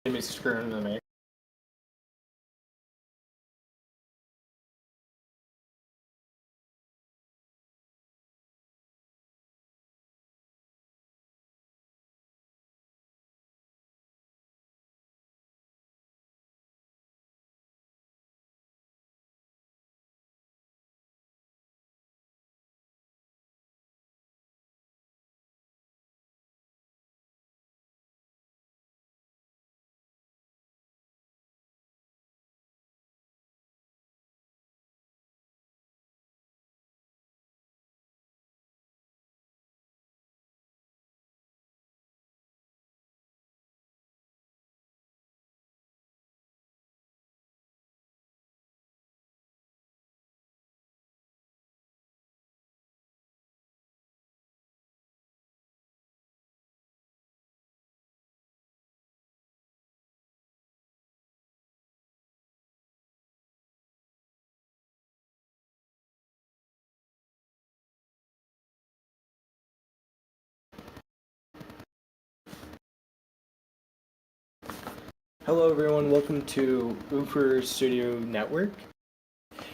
be screwing with me. Hello everyone, welcome to Uber Studio Network,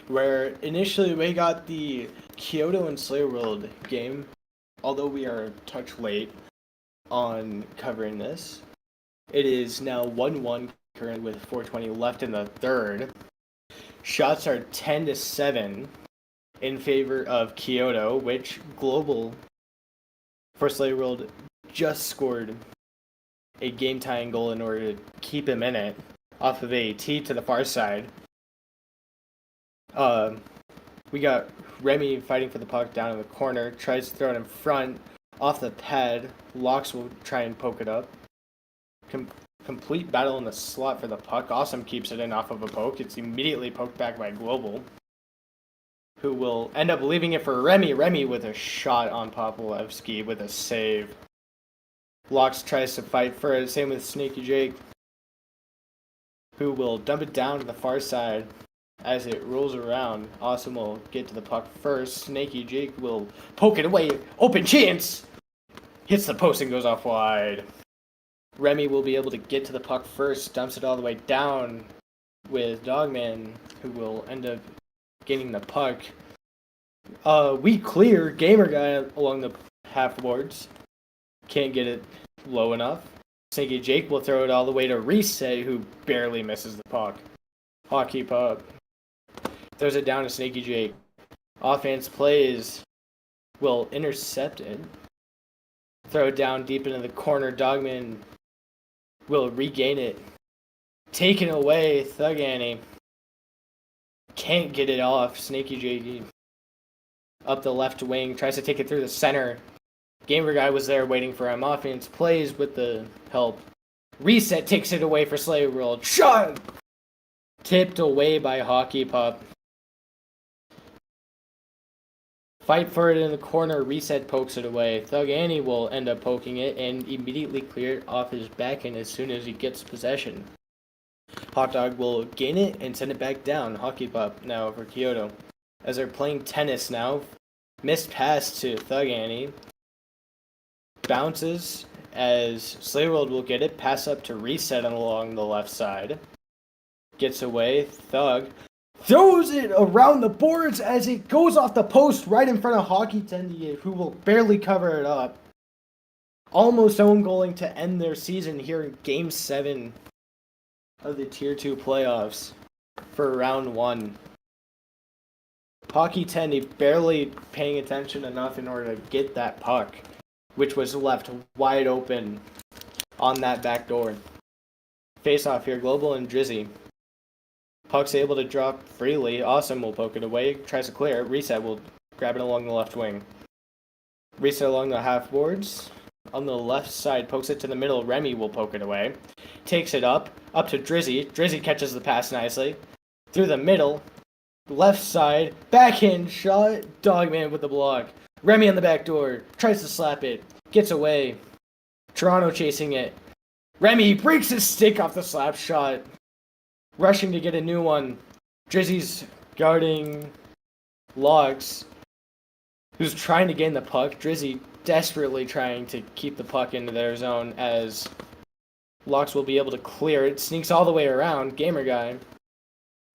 where initially we got the Kyoto and Slayer World game, although we are a touch late on covering this. It is now 1-1 currently with 4:20 left in the third. Shots are 10-7 in favor of Kyoto, which Global for Slayer World just scored a game-tying goal in order to keep him in it off of a tee to the far side. We got Remy fighting for the puck down in the corner, tries to throw it in front, off the pad. Locks will try and poke it up. Complete battle in the slot for the puck. Awesome keeps it in off of a poke. It's immediately poked back by Global, who will end up leaving it for Remy. Remy with a shot on Popolevsky with a save. Locks tries to fight for it, same with Snaky Jake, who will dump it down to the far side as it rolls around. Awesome will get to the puck first. Snaky Jake will poke it away. Open chance! Hits the post and goes off wide. Remy will be able to get to the puck first, dumps it all the way down with Dogman, who will end up getting the puck. We clear Gamer Guy along the half boards. Can't get it low enough. Snaky Jake will throw it all the way to Reset, who barely misses the puck. Hockey Pup throws it down to Snaky Jake. Offense plays, will intercept it. Throw it down deep into the corner. Dogman will regain it. Taken away, Thug Annie. Can't get it off. Snaky Jake up the left wing, tries to take it through the center. Gamer Guy was there waiting for him. Offense plays with the help. Reset takes it away for Slayer World. Shot! Tipped away by Hockey Pup. Fight for it in the corner. Reset pokes it away. Thug Annie will end up poking it and immediately clear it off his backhand as soon as he gets possession. Hot Dog will gain it and send it back down. Hockey Pup now for Kyoto. As they're playing tennis now. Missed pass to Thug Annie. Bounces as Slayer World will get it. Pass up to Reset along the left side. Gets away. Thug throws it around the boards as it goes off the post right in front of Hockey Tendy, who will barely cover it up. Almost own goaling to end their season here in Game 7 of the Tier 2 playoffs for Round 1. Hockey Tendy barely paying attention enough in order to get that puck, which was left wide open on that back door. Face off here, Global and Drizzy. Puck's able to drop freely. Awesome will poke it away. Tries to clear it. Reset will grab it along the left wing. Reset along the half boards. On the left side, pokes it to the middle. Remy will poke it away. Takes it up to Drizzy. Drizzy catches the pass nicely. Through the middle. Left side. Backhand shot. Dogman with the block. Remy on the back door, tries to slap it, gets away. Toronto chasing it. Remy breaks his stick off the slap shot, rushing to get a new one. Drizzy's guarding Logs, who's trying to gain the puck. Drizzy desperately trying to keep the puck into their zone as Locks will be able to clear it. Sneaks all the way around. Gamer Guy.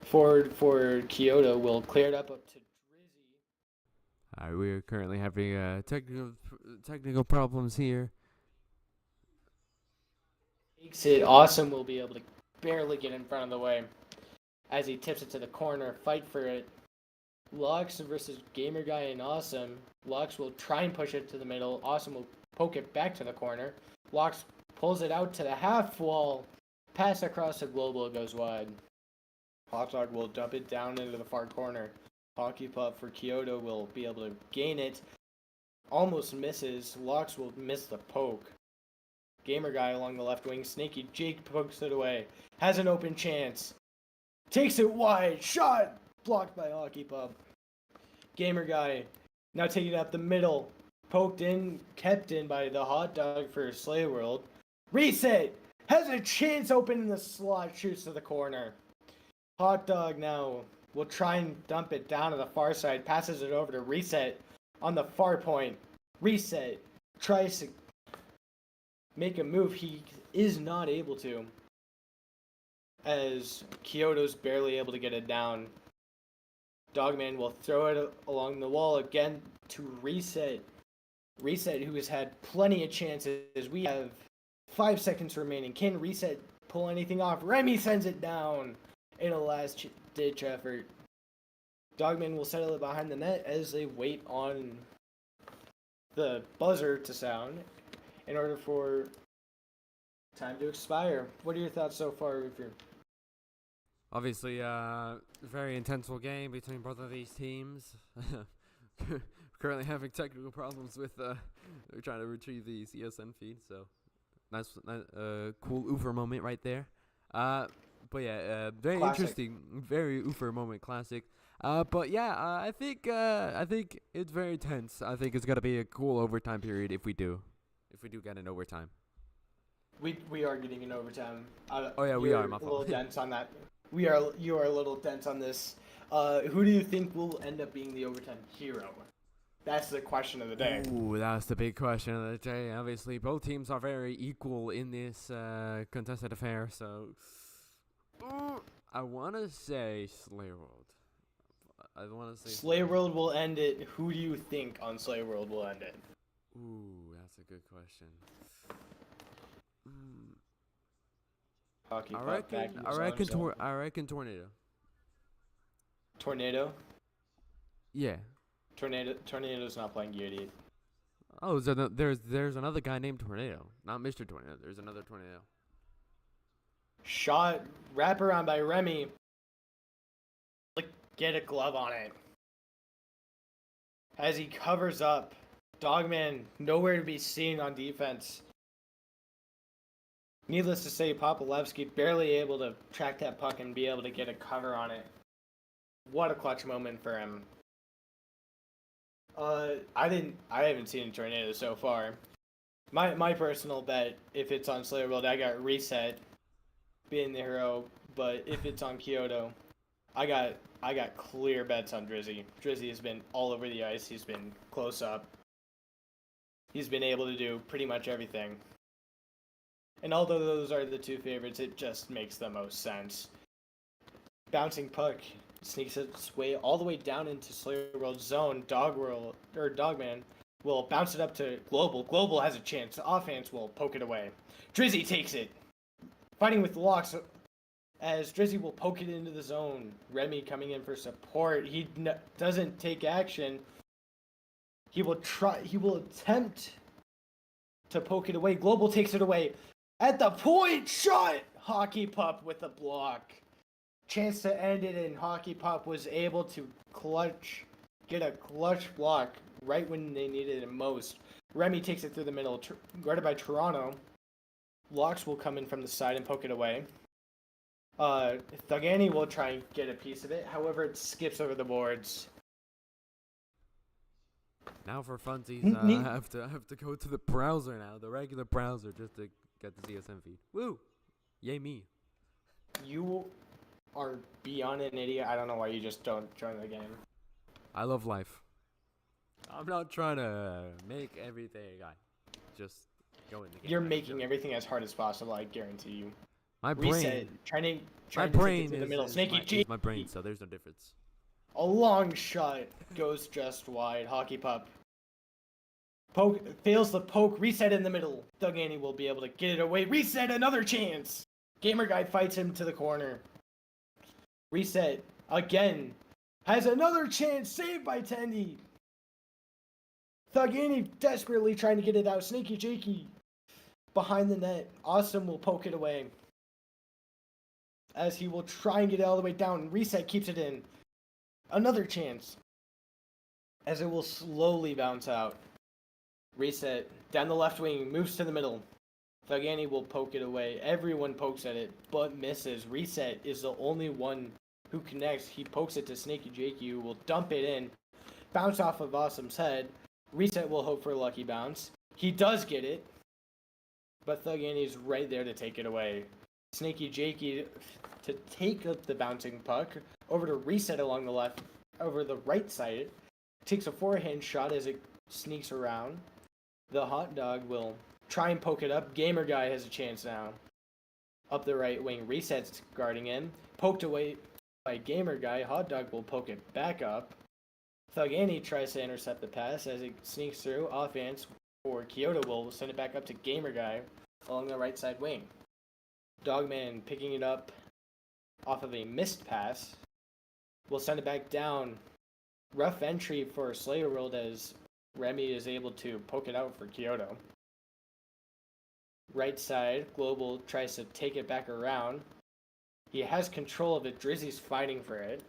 Forward for Kyoto will clear it up to Drizzy. Alright, we are currently having technical problems here. Takes it. Awesome will be able to barely get in front of the way as he tips it to the corner. Fight for it. Locks versus Gamer Guy and Awesome. Locks will try and push it to the middle. Awesome will poke it back to the corner. Locks pulls it out to the half wall. Pass across the global goes wide. Hot Dog will dump it down into the far corner. Hockey Puck for Kyoto will be able to gain it. Almost misses. Locks will miss the poke. Gamer Guy along the left wing. Snaky Jake pokes it away. Has an open chance. Takes it wide. Shot! Blocked by Hockey Puck. Gamer Guy now taking it up the middle. Poked in, kept in by the Hot Dog for Slay World. Reset! Has a chance open in the slot. Shoots to the corner. Hot Dog now will try and dump it down to the far side. Passes it over to Reset on the far point. Reset tries to make a move. He is not able to, as Kyoto's barely able to get it down. Dogman will throw it along the wall again to Reset. Reset, who has had plenty of chances. We have 5 seconds remaining. Can Reset pull anything off? Remy sends it down in a last-ditch effort. Dogman will settle it behind the net as they wait on the buzzer to sound in order for time to expire. What are your thoughts so far, Roofer? Obviously, very intense game between both of these teams. Currently having technical problems with trying to retrieve the CSN feed, so nice, cool Ufer moment right there. But yeah, very Classic. interesting, very Ufer moment, classic. But yeah, I think it's very tense. I think it's gonna be a cool overtime period if we do get an overtime. We are getting an overtime. Oh yeah, we are. My a little fault. dense on that. You are a little dense on this. Who do you think will end up being the overtime hero? That's the question of the day. Ooh, that's the big question of the day. Obviously, both teams are very equal in this contested affair. So, I want to say Slay World. I want to say Slay World will end it. Who do you think on Slay World will end it? Ooh, that's a good question. Hockey I reckon Tornado. Tornado? Yeah. Tornado's not playing Yeti. Oh, so there's another guy named Tornado, not Mr. Tornado. There's another Tornado. Shot wraparound by Remy. Get a glove on it. As he covers up, Dogman nowhere to be seen on defense. Needless to say, Popolevsky barely able to track that puck and be able to get a cover on it. What a clutch moment for him. I haven't seen a Tornado so far. My personal bet, if it's on Slayer World, I got Reset being the hero, but if it's on Kyoto, I got clear bets on Drizzy. Drizzy has been all over the ice. He's been close up. He's been able to do pretty much everything. And although those are the two favorites, it just makes the most sense. Bouncing puck sneaks its way all the way down into Slayer World's zone. Dogman will bounce it up to Global. Global has a chance. The offense will poke it away. Drizzy takes it. Fighting with Locks as Drizzy will poke it into the zone. Remy coming in for support. He doesn't take action. He will attempt to poke it away. Global takes it away. At the point, shot! Hockey Puck with a block. Chance to end it, and Hockey Puck was able to get a clutch block right when they needed it most. Remy takes it through the middle, guarded by Toronto. Locks will come in from the side and poke it away. Thugani will try and get a piece of it, however it skips over the boards. Now for funsies, I have to go to the browser now, the regular browser, just to get the CSM feed. Woo! Yay me. You are beyond an idiot. I don't know why you just don't join the game. I love life. I'm not trying to make everything, guy. Just go in the game. You're I can making feel it. everything as hard as possible, I guarantee you. My Reset, brain. trying My to take it brain to the middle. Snaky is my J. brain, so there's no difference. A long shot goes just wide. Hockey Pup fails the poke. Reset in the middle. Doug Annie will be able to get it away. Reset, another chance. Gamer Guy fights him to the corner. Reset again. Has another chance. Saved by Tendy. Thug Annie desperately trying to get it out. Snaky Jakey behind the net. Awesome will poke it away, as he will try and get it all the way down. Reset keeps it in. Another chance, as it will slowly bounce out. Reset down the left wing, moves to the middle. Thug Annie will poke it away. Everyone pokes at it, but misses. Reset is the only one who connects. He pokes it to Snaky Jakey, who will dump it in. Bounce off of Awesome's head. Reset will hope for a lucky bounce. He does get it, but Thug Annie's right there to take it away. Snaky Jakey to take up the bouncing puck over to Reset along the left, over the right side. Takes a forehand shot as it sneaks around. The hot dog will try and poke it up. Gamer Guy has a chance now. Up the right wing, Reset's guarding him. Poked away by Gamer Guy. Hot dog will poke it back up. Thug Annie tries to intercept the pass as it sneaks through. Offense for Kyoto will send it back up to Gamer Guy along the right side wing. Dogman picking it up off of a missed pass will send it back down. Rough entry for Slayer World as Remy is able to poke it out for Kyoto. Right side, Global tries to take it back around. He has control of it. Drizzy's fighting for it,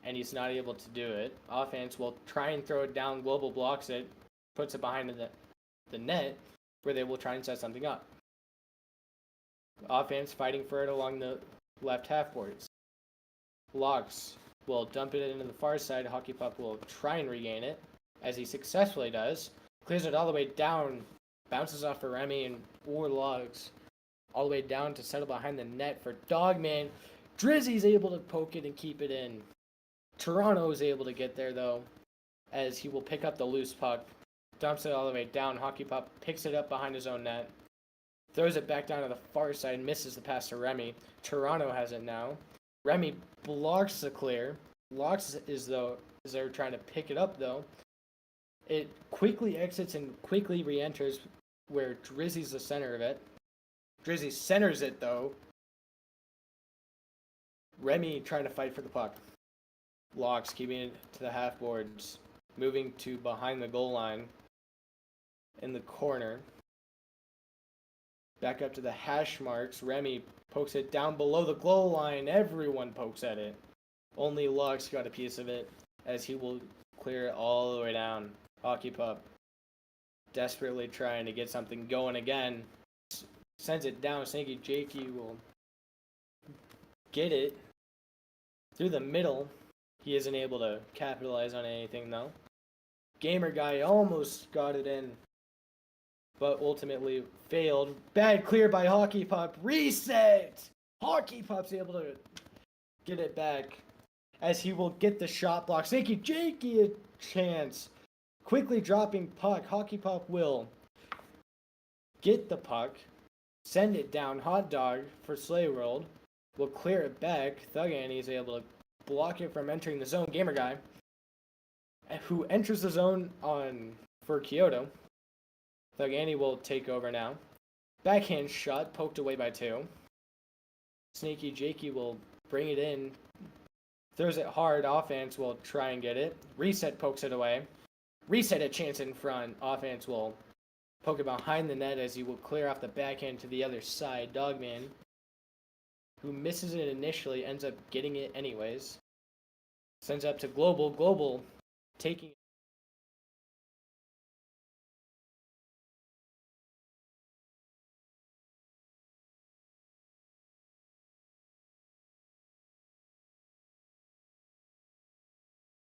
and he's not able to do it. Offense will try and throw it down. Global blocks it, puts it behind the net, where they will try and set something up. Offense fighting for it along the left half boards. Locks will dump it into the far side. Hockey Pup will try and regain it, as he successfully does. Clears it all the way down. Bounces off for Remy and four Logs. All the way down to settle behind the net for Dogman. Drizzy's able to poke it and keep it in. Toronto is able to get there, though, as he will pick up the loose puck. Dumps it all the way down. Hockey Pup picks it up behind his own net. Throws it back down to the far side. Misses the pass to Remy. Toronto has it now. Remy blocks the clear. Locks is there trying to pick it up, though. It quickly exits and quickly re-enters where Drizzy's the center of it. Drizzy centers it, though. Remy trying to fight for the puck. Locks keeping it to the half boards. Moving to behind the goal line. In the corner. Back up to the hash marks. Remy pokes it down below the goal line. Everyone pokes at it. Only Locks got a piece of it, as he will clear it all the way down. Hockey Pup desperately trying to get something going again. Sends it down. Snaky Jakey will get it through the middle. He isn't able to capitalize on anything, though. Gamer Guy almost got it in, but ultimately failed. Bad clear by Hockey Pup. Reset! Hockey Pup's able to get it back, as he will get the shot block. Snaky Jakey a chance. Quickly dropping puck. Hockey Pup will get the puck. Send it down. Hot Dog for Slay World will clear it back. Thug Annie is able to block it from entering the zone. Gamer Guy, who enters the zone for Kyoto. Thug Annie will take over now. Backhand shot, poked away by two. Snaky Jakey will bring it in. Throws it hard. Offense will try and get it. Reset pokes it away. Reset a chance in front. Offense will poke it behind the net as he will clear off the backhand to the other side. Dogman, who misses it initially, ends up getting it anyways. Sends up to Global. Global taking it.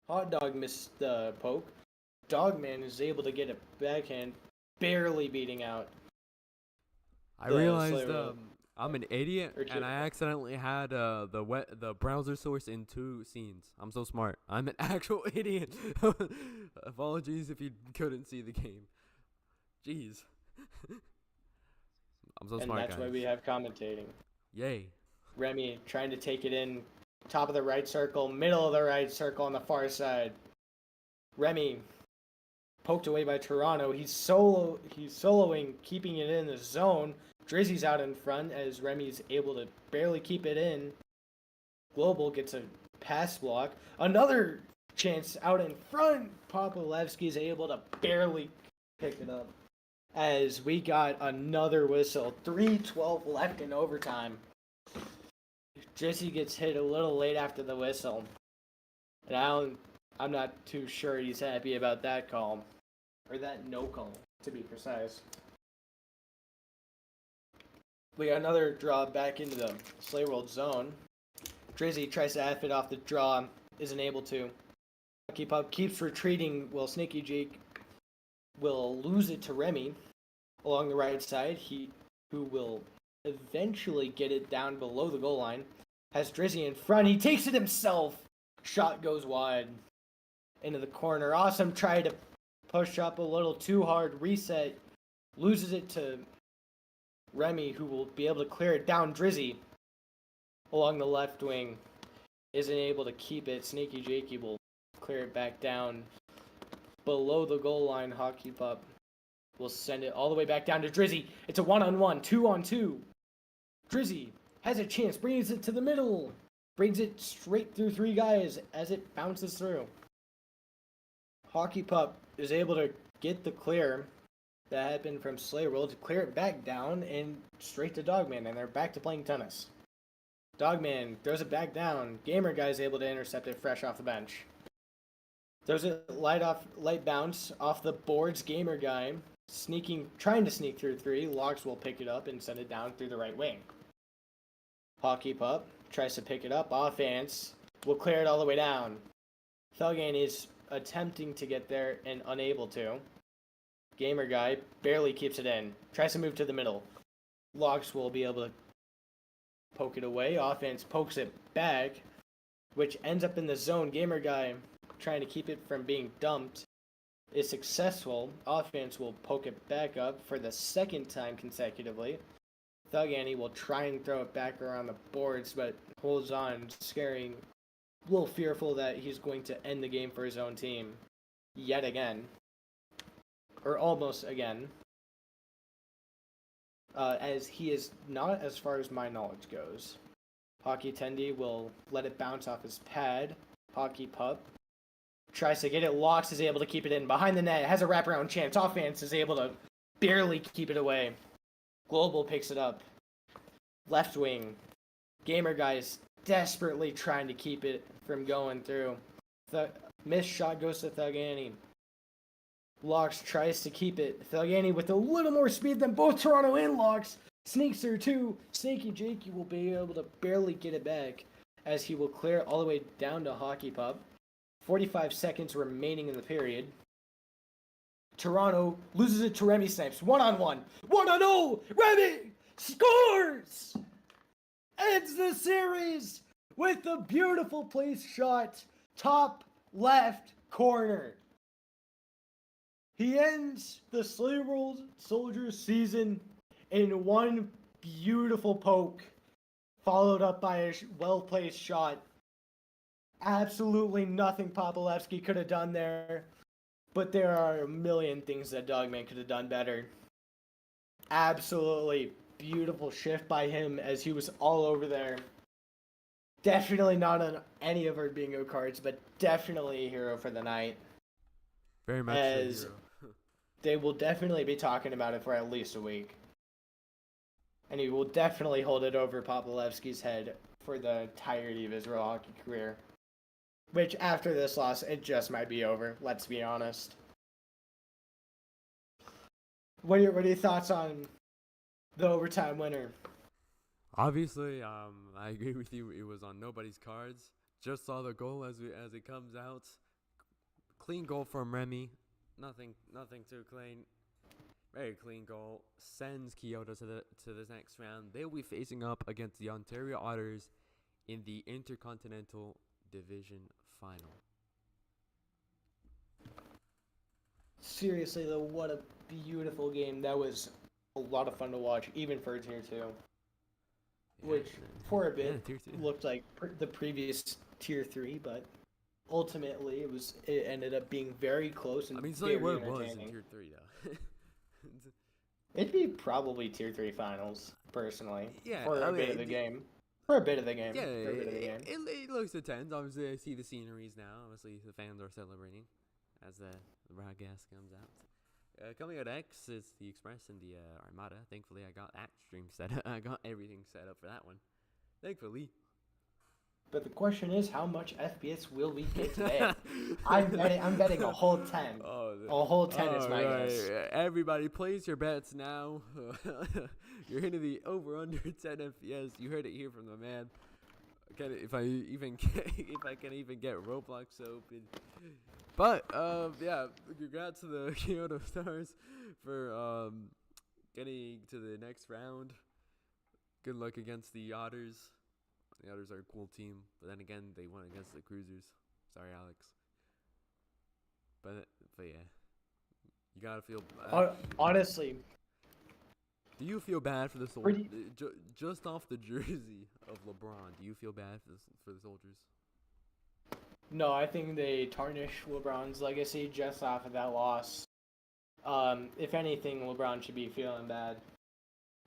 Hot Dog missed the poke. Dogman is able to get a backhand, barely beating out. I realized I'm an idiot, and I accidentally had the browser source in two scenes. I'm so smart. I'm an actual idiot. Apologies if you couldn't see the game. Jeez. I'm so and smart, that's guys. why we have commentating. Yay. Remy trying to take it in, top of the right circle, middle of the right circle on the far side. Remy poked away by Toronto. He's soloing, keeping it in the zone. Drizzy's out in front as Remy's able to barely keep it in. Global gets a pass block. Another chance out in front. Popolevsky's able to barely pick it up. As we got another whistle. 3:12 left in overtime. Drizzy gets hit a little late after the whistle. And I'm not too sure he's happy about that call. Or that no call, to be precise. We got another draw back into the Slay World zone. Drizzy tries to F it off the draw, isn't able to. Keep up, keeps retreating. Will Sneaky Jake will lose it to Remy along the right side. Who will eventually get it down below the goal line. Has Drizzy in front. He takes it himself. Shot goes wide into the corner. Awesome tried to push up a little too hard. Reset. Loses it to Remy, who will be able to clear it down. Drizzy along the left wing isn't able to keep it. Sneaky Jakey will clear it back down below the goal line. Hockey Pup will send it all the way back down to Drizzy. It's a 1-on-1, 2-on-2. Drizzy has a chance, brings it to the middle. Brings it straight through three guys as it bounces through. Hockey Pup is able to get the clear that happened from Slay World to clear it back down and straight to Dogman, and they're back to playing tennis. Dogman throws it back down. Gamer Guy is able to intercept it fresh off the bench. Throws it light bounce off the boards. Gamer Guy trying to sneak through three. Locks will pick it up and send it down through the right wing. Hockey Pup tries to pick it up. Offense will clear it all the way down. Thuggan is attempting to get there and unable to. Gamer Guy barely keeps it in. Tries to move to the middle. Locks will be able to poke it away. Offense pokes it back, which ends up in the zone. Gamer Guy trying to keep it from being dumped is successful. Offense will poke it back up for the second time consecutively. Thug Annie will try and throw it back around the boards, but holds on, scaring, a little fearful that he's going to end the game for his own team yet again. Or almost again. As he is not, as far as my knowledge goes. Hockey Tendy will let it bounce off his pad. Hockey Pup tries to get it. Locks is able to keep it in behind the net. Has a wraparound chance. Offense is able to barely keep it away. Global picks it up. Left wing. Gamer Guy is desperately trying to keep it from going through. Missed shot goes to Thug Annie. Locks tries to keep it. Thug Annie with a little more speed than both Toronto and Locks. Sneaks through too. Sneaky Jakey will be able to barely get it back as he will clear it all the way down to Hockey Pup. 45 seconds remaining in the period. Toronto loses it to Remy Snipes. 1-on-1. 1-0. Remy scores! Ends the series with a beautiful place shot. Top left corner. He ends the Slay World Soldiers season in one beautiful poke, followed up by a well-placed shot. Absolutely nothing Popolevsky could have done there, but there are a million things that Dogman could have done better. Absolutely beautiful shift by him as he was all over there. Definitely not on any of our bingo cards, but definitely a hero for the night. Very much As a hero. they will definitely be talking about it for at least a week. And he will definitely hold it over Popolevsky's head for the entirety of his real hockey career. Which, after this loss, it just might be over, let's be honest. What are your thoughts on the overtime winner? Obviously, I agree with you. It was on nobody's cards. Just saw the goal as it comes out. Clean goal from Remy. Nothing too clean. Very clean goal. Sends Kyoto to the next round. They'll be facing up against the Ontario Otters in the Intercontinental Division Final. Seriously though, what a beautiful game. That was a lot of fun to watch, even for a tier 2. Yeah, Which, for a bit, tier 2. looked like the previous tier 3, but ultimately it ended up being very close and I mean, it's very like what it was in entertaining. tier 3, though. It'd be probably tier 3 finals, personally, Yeah, for I a bit mean, of the game. For a bit of the game. Yeah, For a bit of the game. it looks intense. Obviously, I see the sceneries now. Obviously, the fans are celebrating as the broadcast comes out. Coming out X is the Express and the Armada. Thankfully, I got that stream set up. I got everything set up for that one. Thankfully. But the question is, how much FPS will we get today? I'm betting a whole 10. A whole 10 is my guess. Everybody, place your bets now. You're hitting the over/under 10 FPS. You heard it here from the man. If I can even get Roblox open. But yeah, congrats to the Kyoto Stars for getting to the next round. Good luck against the Otters. The Otters are a cool team, but then again, they won against the Cruisers. Sorry, Alex. But yeah, you gotta feel. Honestly, do you feel bad for the soldiers? Just off the jersey of LeBron, do you feel bad for the soldiers? No, I think they tarnish LeBron's legacy just off of that loss. If anything, LeBron should be feeling bad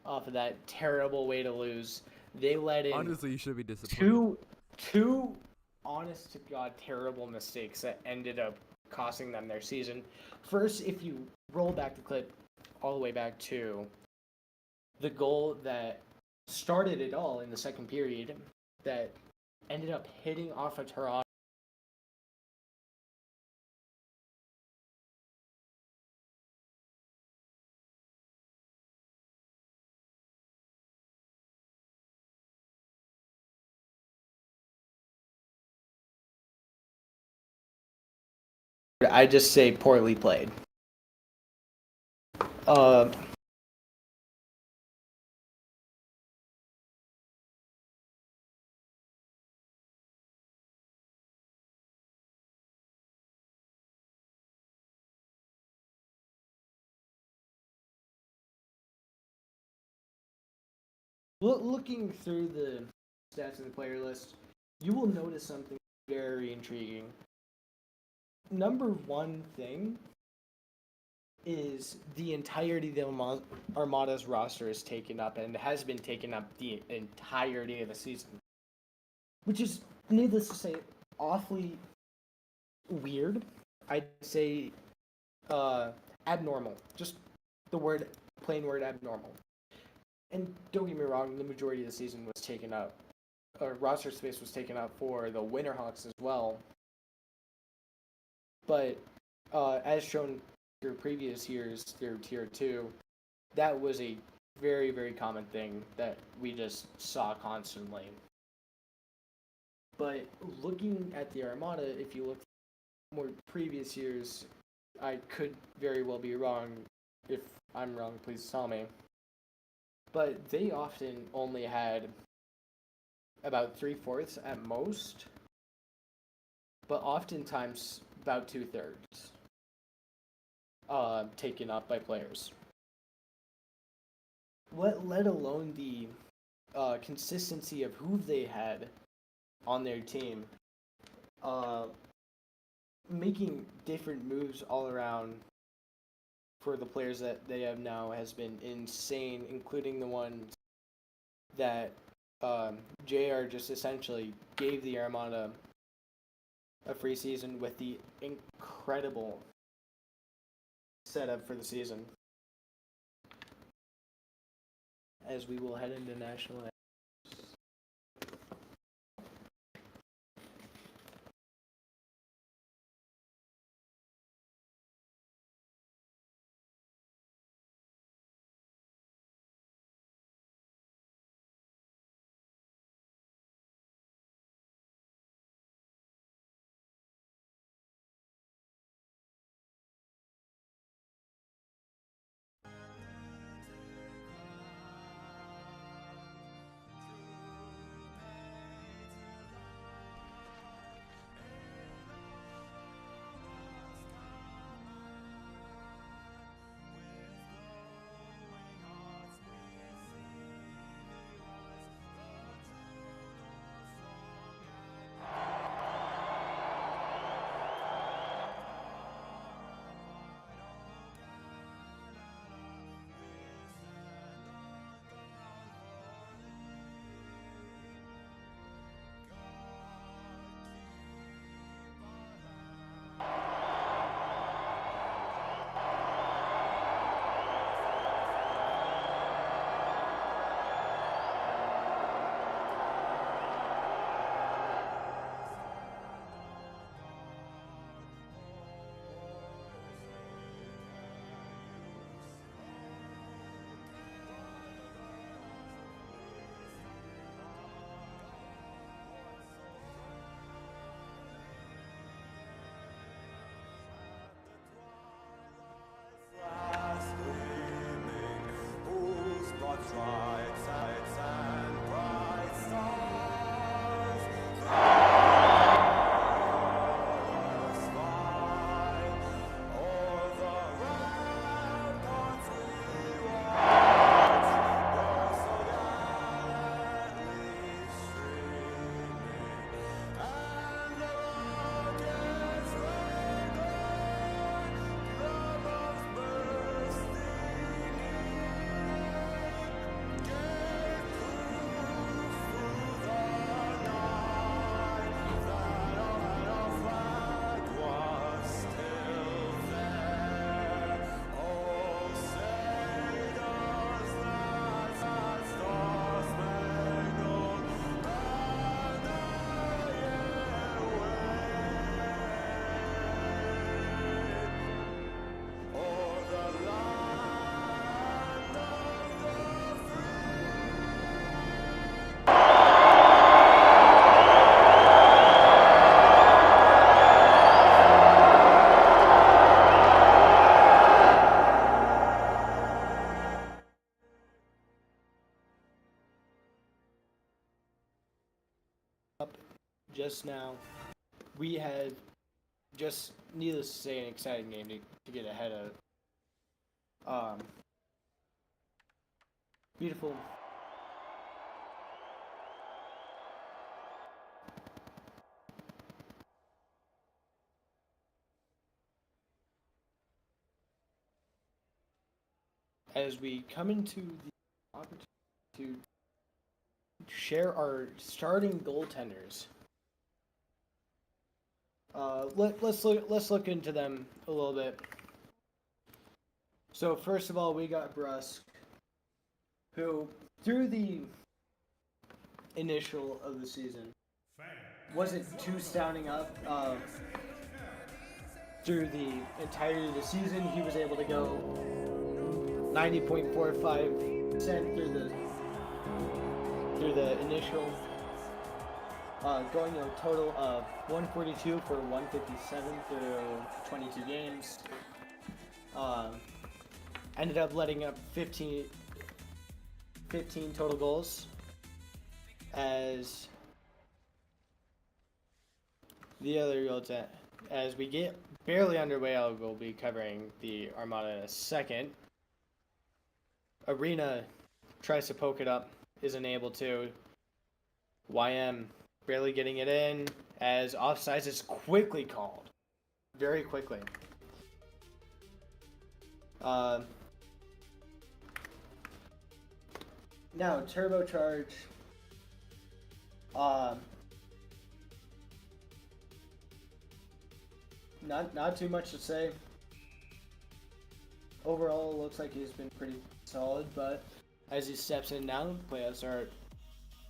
off of that terrible way to lose. They let in honestly, you should be disappointed. two honest to God terrible mistakes that ended up costing them their season. First, if you roll back the clip all the way back to the goal that started it all in the second period that ended up hitting off of Toronto. I just say poorly played. Looking through the stats in the player list, you will notice something very intriguing. Number one thing is the entirety of the Armada's roster is taken up and has been taken up the entirety of the season. Which is, needless to say, awfully weird. I'd say abnormal. Just the plain word abnormal. And don't get me wrong, the majority of the season was taken up, or roster space was taken up for the Winterhawks as well. But as shown through previous years, through Tier 2, that was a very, very common thing that we just saw constantly. But looking at the Armada, if you look more previous years, I could very well be wrong. If I'm wrong, please tell me. But they often only had about 3/4 at most, but oftentimes about 2/3 taken up by players. Let alone the consistency of who they had on their team, making different moves all around for the players that they have now has been insane, including the ones that JR just essentially gave the Armada a free season with the incredible setup for the season. As we will head into national. points now. We had just, needless to say, an exciting game to get ahead of. Beautiful. As we come into the opportunity to share our starting goaltenders. Let's look into them a little bit. So first of all, we got Brusque, who through the initial of the season wasn't too standing up. Through the entirety of the season, he was able to go 90.45% through the initial, going a total of 142 for 157 through 22 games. Ended up letting up 15 total goals. As the other goals, as we get barely underway, I will be covering the Armada in a second. Arena tries to poke it up, isn't able to. YM barely getting it in, as offsides is quickly called. Very quickly. Now, Turbocharge. Not too much to say. Overall, looks like he's been pretty solid, but as he steps in now, playoffs are,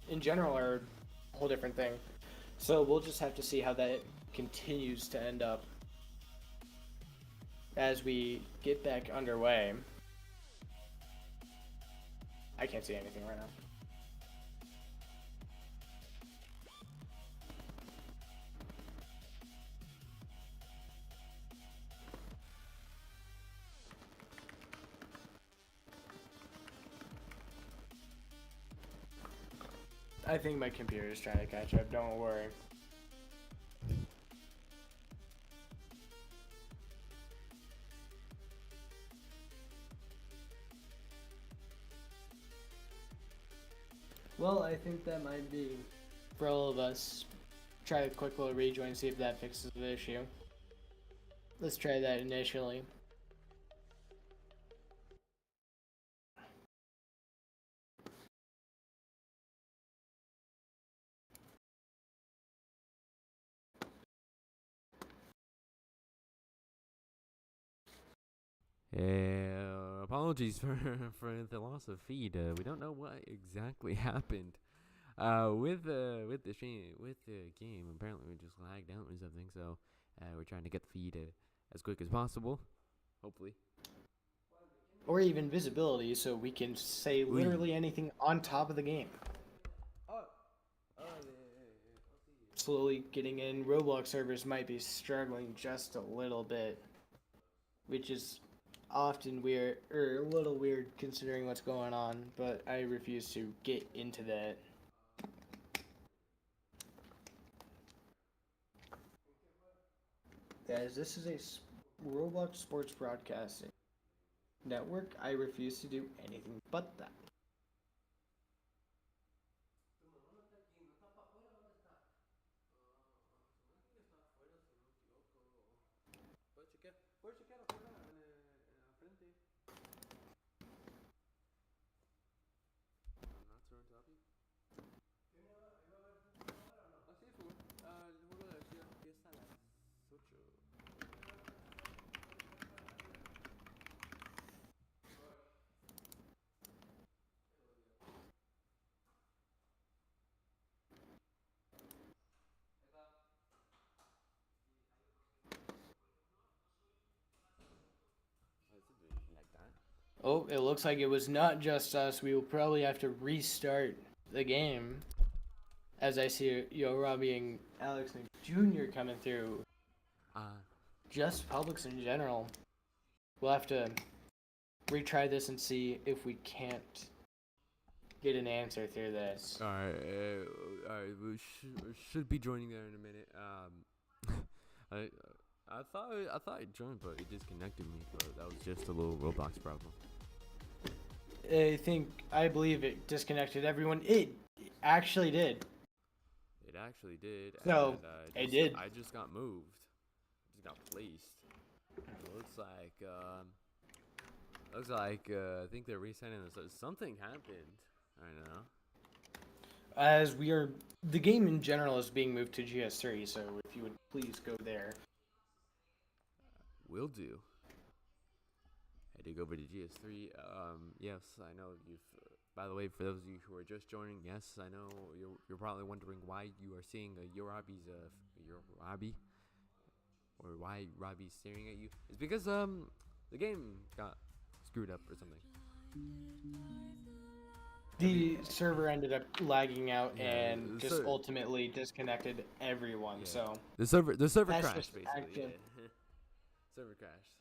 in general, are a whole different thing. So we'll just have to see how that continues to end up as we get back underway. I can't see anything right now. I think my computer is trying to catch up, don't worry. Well, I think that might be for all of us. Try a quick little rejoin, see if that fixes the issue. Let's try that initially. Apologies for the loss of feed. We don't know what exactly happened with the game. Apparently, we just lagged out or something. So we're trying to get the feed as quick as possible. Hopefully, or even visibility, so we can say literally anything on top of the game. Slowly getting in. Roblox servers might be struggling just a little bit, which is often weird, or a little weird considering what's going on, but I refuse to get into that. Guys, this is a Roblox sports broadcasting network. I refuse to do anything but that. Oh, it looks like it was not just us. We will probably have to restart the game. As I see Yo Robbie and Alex Jr. coming through. Just Publix in general. We'll have to retry this and see if we can't get an answer through this. All right. We should be joining there in a minute. I thought I joined, but it disconnected me. But that was just a little Roblox problem. I believe it disconnected everyone. It actually did. It actually did. So, and, it did. I just got moved. Just got placed. It looks like I think they're resetting this. Something happened. I don't know. As the game in general is being moved to GS3, so if you would please go there. Will do. Had to go over to GS3. Yes, I know you've. By the way, for those of you who are just joining, yes, I know you're probably wondering why you are seeing your Robbie, or why Robbie's staring at you. It's because the game got screwed up or something. The server ended up lagging out Yeah, and just ultimately disconnected everyone. Yeah. So the server that's crashed just basically. Yeah. Server crashed.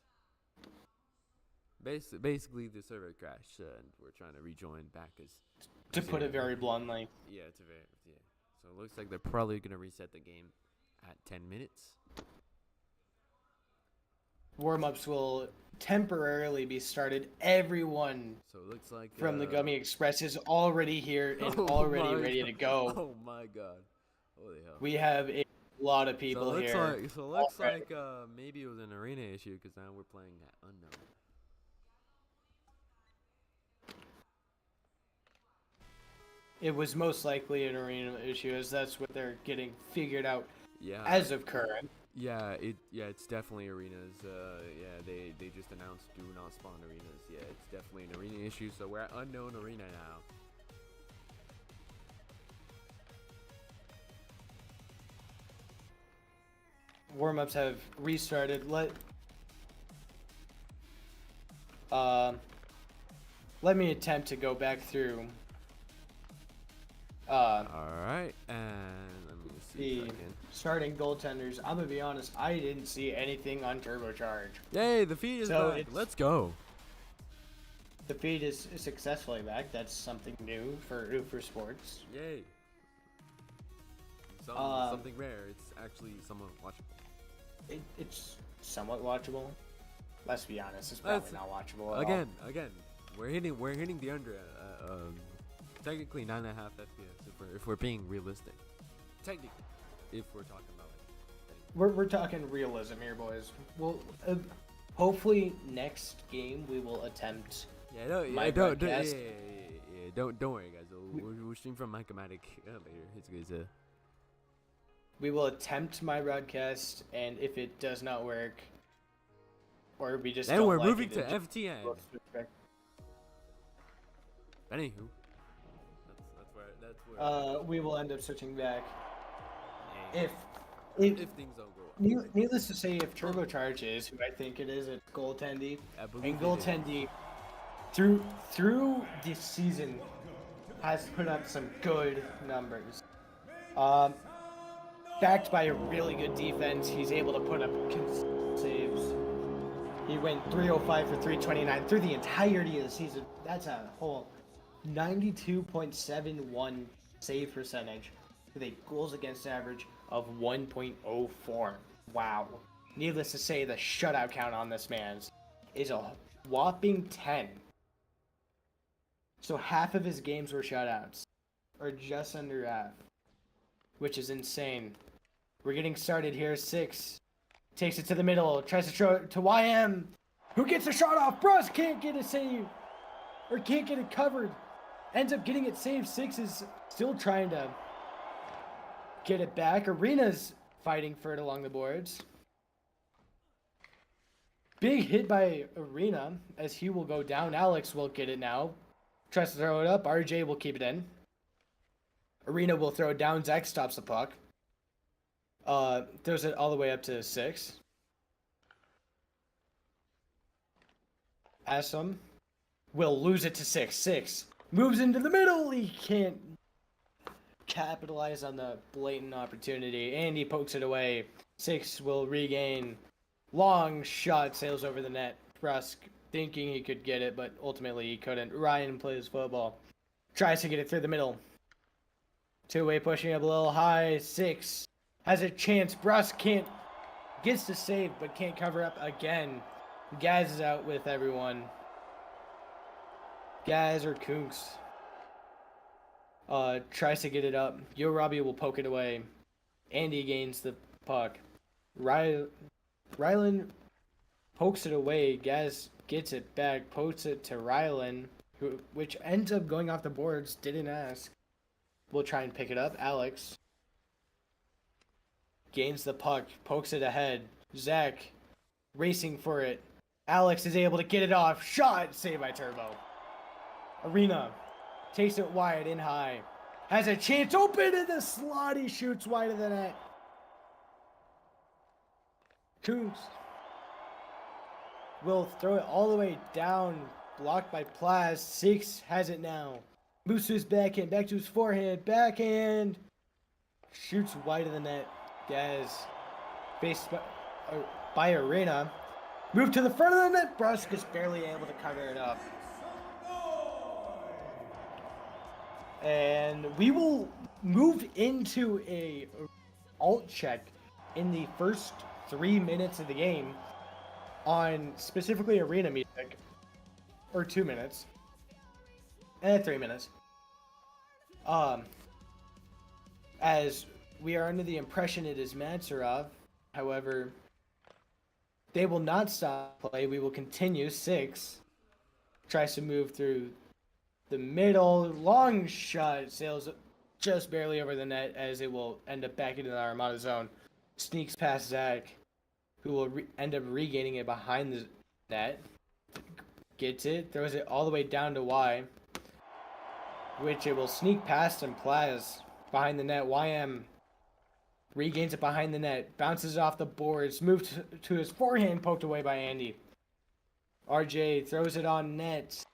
Basically, the server crashed, and we're trying to rejoin back to put it very bluntly. Yeah, So it looks like they're probably gonna reset the game at 10 minutes. Warm-ups will temporarily be started. Everyone So it looks like from the Gummy Express is already here and already ready to go. Oh my god! Holy hell! We have a lot of people here. So it looks like maybe it was an arena issue because now we're playing at unknown. It was most likely an arena issue, as that's what they're getting figured out Yeah. as of current. Yeah, it's definitely arenas. They just announced do not spawn arenas. Yeah, it's definitely an arena issue. So we're at unknown arena now. Warm-ups have restarted. Let me attempt to go back through. All right, and let me see if I The can. starting goaltenders. I'm gonna be honest. I didn't see anything on turbocharge. Yay, the feed is back. Let's go. The feed is successfully back. That's something new for sports. Yay. Something rare. It's actually somewhat watchable. It's somewhat watchable. Let's be honest. It's probably not watchable at Again, we're hitting the under. Technically 9.5 FPS if we're being realistic. Technically, if we're talking about it. We're talking realism here, boys. Well, hopefully next game we will attempt. Don't worry, guys. We'll stream from Mycomatic later. It's We will attempt my broadcast, and if it does not work, or we just then don't we're like moving it, to FTN. Anywho, that's where. We will end up switching back. If If things don't go. needless to say, if Turbocharge is who I think it is, it's goaltending. And goaltending through this season has put up some good numbers. Backed by a really good defense, he's able to put up saves. He went 305 for 329 through the entirety of the season. That's a whole 92.71 save percentage with a goals against average of 1.04. Wow. Needless to say, the shutout count on this man's is a whopping 10. So half of his games were shutouts, or just under half, which is insane. We're getting started here. 6 takes it to the middle, tries to throw it to YM, who gets a shot off. Bros can't get a save, or can't get it covered. Ends up getting it saved. 6 is still trying to get it back. Arena's fighting for it along the boards. Big hit by Arena as he will go down. Alex will get it now. Tries to throw it up. RJ will keep it in. Arena will throw it down. Zach stops the puck. Throws it all the way up to 6. Assam will lose it to 6. 6 moves into the middle. He can't capitalize on the blatant opportunity, and he pokes it away. 6 will regain. Long shot sails over the net. Rusk thinking he could get it, but ultimately he couldn't. Ryan plays football. Tries to get it through the middle. Two-way pushing up a little high. 6 has a chance. Brus gets to save, but can't cover up again. Gaz is out with everyone. Gaz or Kunks tries to get it up. Yo Robbie will poke it away. Andy gains the puck. Rylan pokes it away. Gaz gets it back, pokes it to Rylan, which ends up going off the boards. Didn't ask. We'll try and pick it up. Alex gains the puck, pokes it ahead. Zach racing for it. Alex is able to get it off. Shot! Saved by Turbo. Arena takes it wide in high. Has a chance open in the slot. He shoots wide of the net. Coons will throw it all the way down. Blocked by Plaz. 6 has it now. Moves to his backhand. Back to his forehand. Backhand. Shoots wide of the net. Gaz. Faced by Arena. Move to the front of the net. Brusk is barely able to cover it up. And we will move into a alt check in the first 3 minutes of the game on specifically arena music. Or 2 minutes. 3 minutes. As we are under the impression it is Matsarov. However, they will not stop play. We will continue. 6 tries to move through the middle. Long shot. Sails just barely over the net as it will end up back into the Armada zone. Sneaks past Zach, who will end up regaining it behind the net. Gets it. Throws it all the way down to Y, which it will sneak past him. Plaz behind the net. YM regains it behind the net. Bounces off the boards. Moves to his forehand. Poked away by Andy. RJ throws it on net.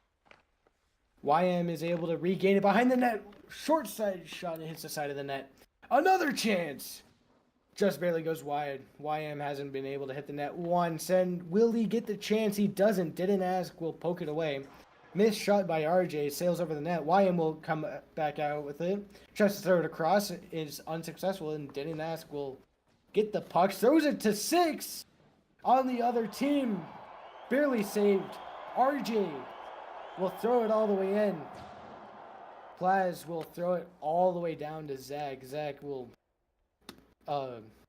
YM is able to regain it behind the net. Short side shot and hits the side of the net. Another chance. Just barely goes wide. YM hasn't been able to hit the net once. And will he get the chance? He doesn't. Didn't ask. Will poke it away. Missed shot by RJ. Sails over the net. YM will come back out with it. Tries to throw it across. Is unsuccessful. And didn't ask. Will get the puck. Throws it to 6 on the other team. Barely saved. RJ will throw it all the way in. Plaz will throw it all the way down to Zach. Zach will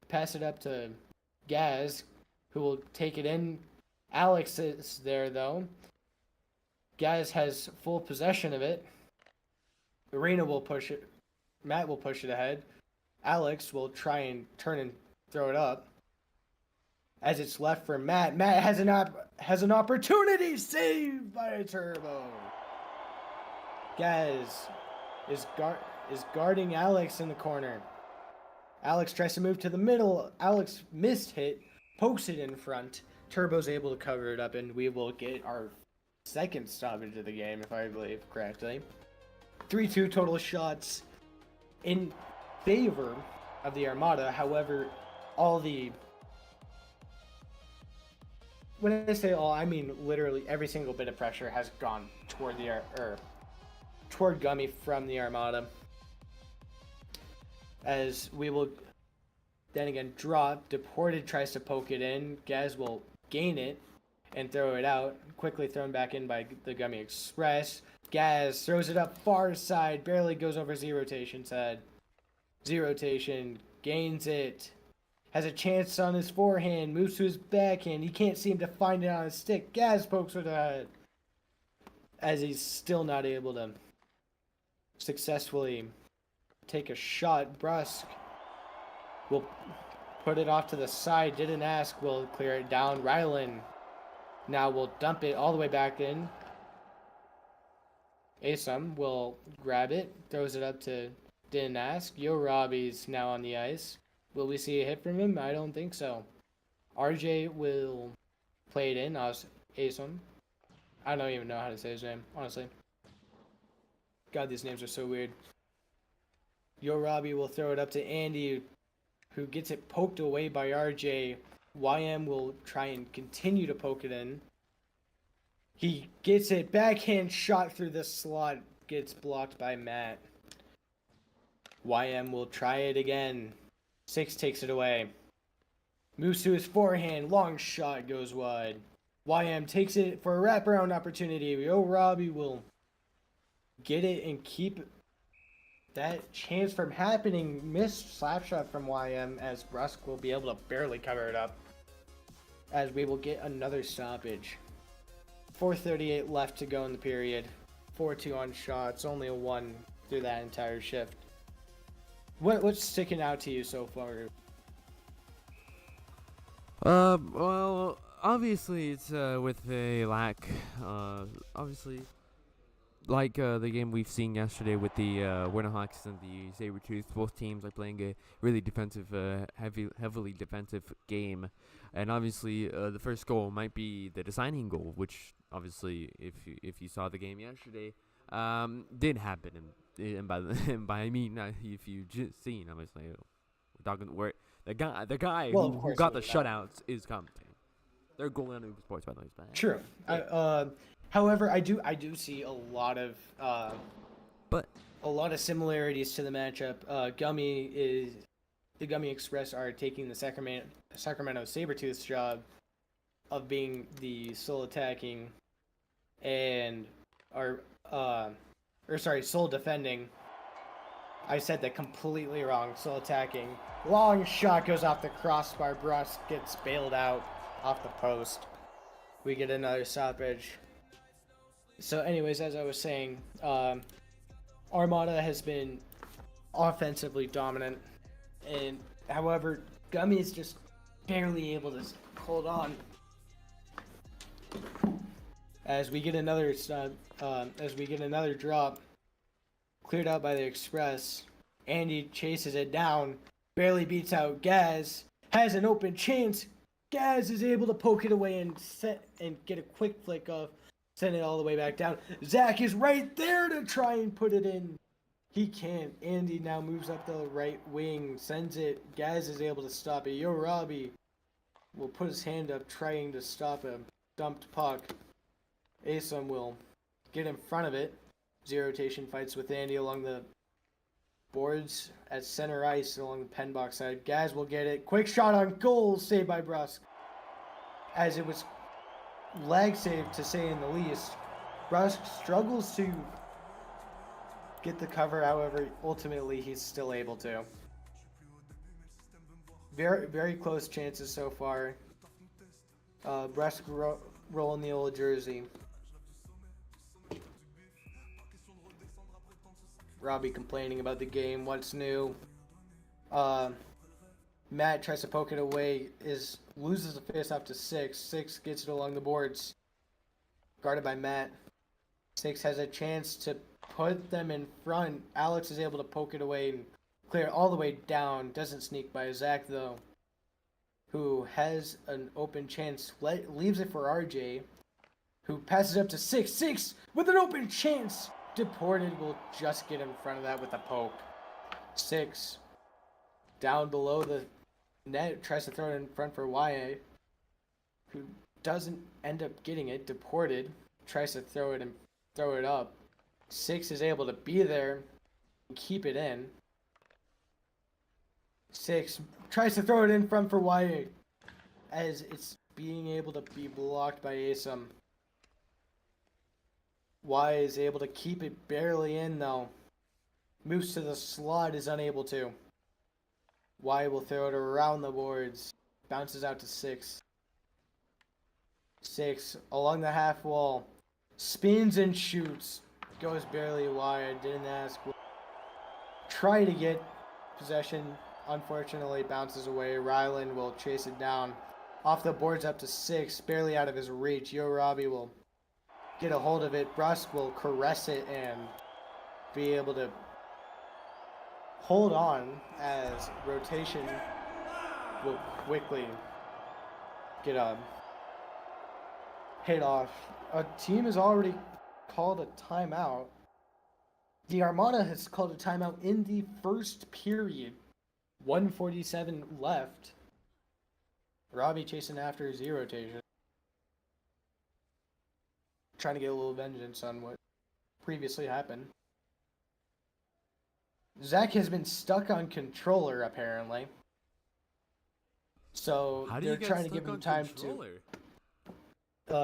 pass it up to Gaz, who will take it in. Alex is there, though. Gaz has full possession of it. Arena will push it. Matt will push it ahead. Alex will try and turn and throw it up. As it's left for Matt. Matt has an opportunity. Saved by a Turbo. Gaz is guarding Alex in the corner. Alex tries to move to the middle. Alex missed hit. Pokes it in front. Turbo's able to cover it up, and we will get our second stoppage of the game, if I believe correctly. 3-2 total shots in favor of the Armada. However, when I say all, I mean literally every single bit of pressure has gone toward Gummy from the Armada. As we will then again drop. Deported tries to poke it in. Gaz will gain it and throw it out. Quickly thrown back in by the Gummy Express. Gaz throws it up far side. Barely goes over Z-Rotation's head. Z-Rotation gains it. Has a chance on his forehand. Moves to his backhand. He can't seem to find it on his stick. Gaz pokes with the head. As he's still not able to successfully take a shot. Brusque will put it off to the side. Didn't ask. Will clear it down. Rylan now will dump it all the way back in. Asom will grab it. Throws it up to didn't ask. Yo Robbie's now on the ice. Will we see a hit from him? I don't think so. RJ will play it in. Asom. I don't even know how to say his name, honestly. God, these names are so weird. Yo Robbie will throw it up to Andy, who gets it poked away by RJ. YM will try and continue to poke it in. He gets it, backhand shot through the slot. gets blocked by Matt. YM will try it again. 6 takes it away. Moves to his forehand. Long shot goes wide. YM takes it for a wraparound opportunity. Yo Robbie will get it and keep that chance from happening. Missed slap shot from YM as Rusk will be able to barely cover it up. As we will get another stoppage. 4:38 left to go in the period. 4-2 on shots. Only a 1 through that entire shift. What's sticking out to you so far? Well, obviously it's with a lack. Obviously, like the game we've seen yesterday with the Winterhawks and the Sabretooths, both teams are playing a really defensive, heavily defensive game. And obviously, the first goal might be the deciding goal, which obviously, if you saw the game yesterday, did happen. And by I mean, if you just seen, obviously, we're talking where the guy who got the shutouts is commenting. They're goal on Uber Sports, by the way. True. Yeah. However, I do see a lot of similarities to the matchup. The Gummy Express are taking the Sacramento Sabretooth's job of being the sole attacking and sole defending. I said that completely wrong. Sole attacking. Long shot goes off the crossbar. Brust gets bailed out off the post. We get another stoppage. So anyways, as I was saying, Armada has been offensively dominant, and however, Gummy is just barely able to hold on. As we get another drop, cleared out by the Express. Andy chases it down, barely beats out Gaz, has an open chance. Gaz is able to poke it away and get a quick flick off, send it all the way back down. Zach is right there to try and put it in. He can't. Andy now moves up the right wing, sends it. Gaz is able to stop it. Yo Robbie will put his hand up trying to stop a dumped puck. Asom will get in front of it. Zero rotation fights with Andy along the boards at center ice along the pen box side. Gaz will get it. Quick shot on goal, saved by Brusque. As it was lag save to say in the least. Brusque struggles to get the cover, however, ultimately he's still able to. Very, very close chances so far. Brusque rolling the old jersey. Robbie complaining about the game. What's new? Matt tries to poke it away. Loses the face-off to 6. 6 gets it along the boards. Guarded by Matt. 6 has a chance to put them in front. Alex is able to poke it away and clear it all the way down. Doesn't sneak by Zach, though, who has an open chance. Leaves it for RJ, who passes up to 6. 6 with an open chance. Deported will just get in front of that with a poke. 6 down below the net, tries to throw it in front for YA, who doesn't end up getting it. Deported tries to throw it up. 6 is able to be there and keep it in. 6 tries to throw it in front for YA, as it's being able to be blocked by Asom. Y is able to keep it barely in, though. Moves to the slot, is unable to. Y will throw it around the boards. Bounces out to 6. 6 along the half wall. Spins and shoots. Goes barely wide. Didn't ask. Try to get possession. Unfortunately, bounces away. Ryland will chase it down. Off the boards up to 6. Barely out of his reach. Yo Robbie will get a hold of it. Brusque will caress it and be able to hold on as rotation will quickly get hit off. A team has already called a timeout. The Armada has called a timeout in the first period. 1:47 left. Robbie chasing after zero rotation. Trying to get a little vengeance on what previously happened. Zach has been stuck on controller apparently. So How do they're you get trying to stuck give him on time controller?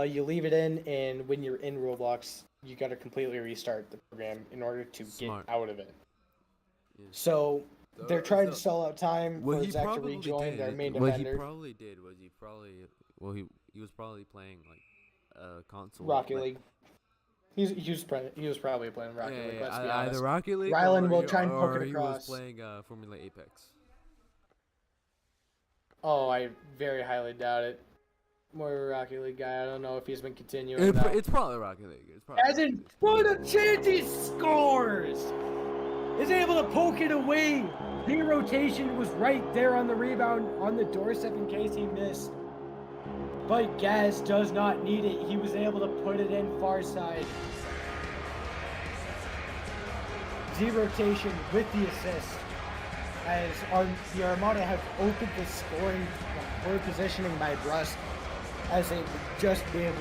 you leave it in, and when you're in Roblox, you got to completely restart the program in order to Smart. get out of it. Yeah. So they're trying to So sell out time what for he Zach to probably rejoin their did, main what he defender, probably did was he was probably playing like console. Rocket League. He was probably playing Rocket Yeah, League. yeah, Let's be either honest. Rocket League Rylan will try and poke or it he was across. playing Formula Apex. Oh, I very highly doubt it. More of a Rocket League guy. I don't know if he's been continuing though. It's probably Rocket League. It's probably As in, what a chance he scores! Is able to poke it away. The rotation was right there on the rebound on the doorstep in case he missed. But Gaz does not need it. He was able to put it in far side. Z rotation with the assist. As the Armada have opened the scoring for positioning by Brust, as they would just able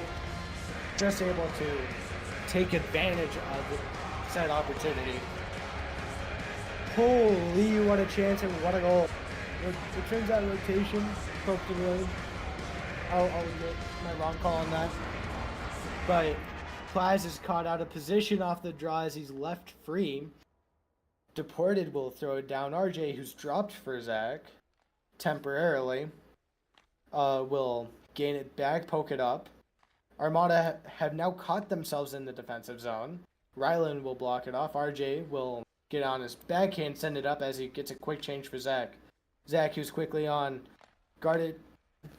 to take advantage of said opportunity. Holy, what a chance and what a goal. It turns out rotation, poked it away. I'll get my wrong call on that. But Plaz is caught out of position off the draw as he's left free. Deported will throw it down. RJ, who's dropped for Zach temporarily, will gain it back, poke it up. Armada have now caught themselves in the defensive zone. Rylan will block it off. RJ will get on his backhand, send it up as he gets a quick change for Zach. Zach, who's quickly on, guarded,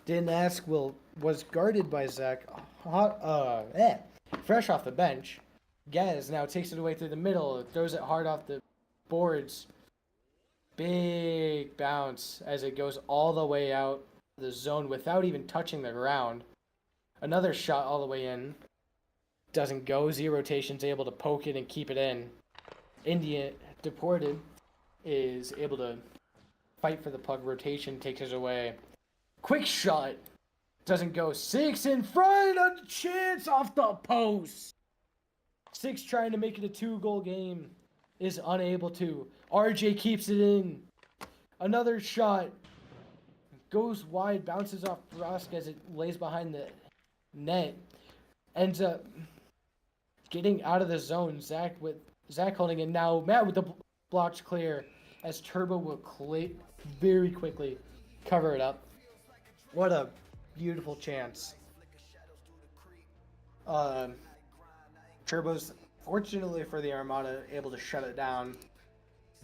didn't ask, was guarded by Zach. Fresh off the bench. Gaz now takes it away through the middle, throws it hard off the boards. Big bounce as it goes all the way out the zone without even touching the ground. Another shot all the way in. Doesn't go. Z rotation's able to poke it and keep it in. India Deported is able to fight for the puck. Rotation takes it away. Quick shot. Doesn't go. Six in front. A chance off the post. Six trying to make it a 2-goal game. Is unable to. RJ keeps it in. Another shot. Goes wide. Bounces off Brosk as it lays behind the net. Ends up getting out of the zone. Zach holding it now. Matt with the blocks clear as Turbo will very quickly cover it up. What a beautiful chance. Turbo's, fortunately for the Armada, able to shut it down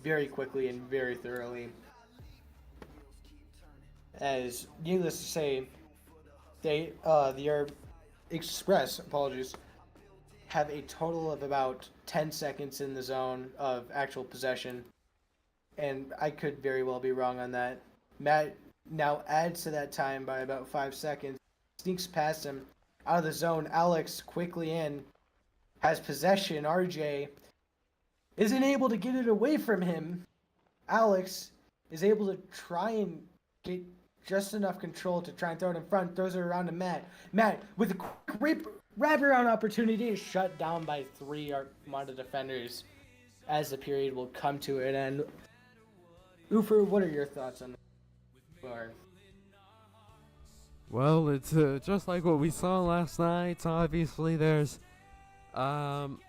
very quickly and very thoroughly. As needless to say, the Express, have a total of about 10 seconds in the zone of actual possession. And I could very well be wrong on that. Matt now adds to that time by about 5 seconds. Sneaks past him out of the zone. Alex quickly in. Has possession. RJ isn't able to get it away from him. Alex is able to try and get just enough control to try and throw it in front. Throws it around to Matt. Matt with a quick wraparound opportunity is shut down by 3 Armada defenders as the period will come to an end. Ufer, what are your thoughts on that? Well, it's just like what we saw last night. Obviously, there's one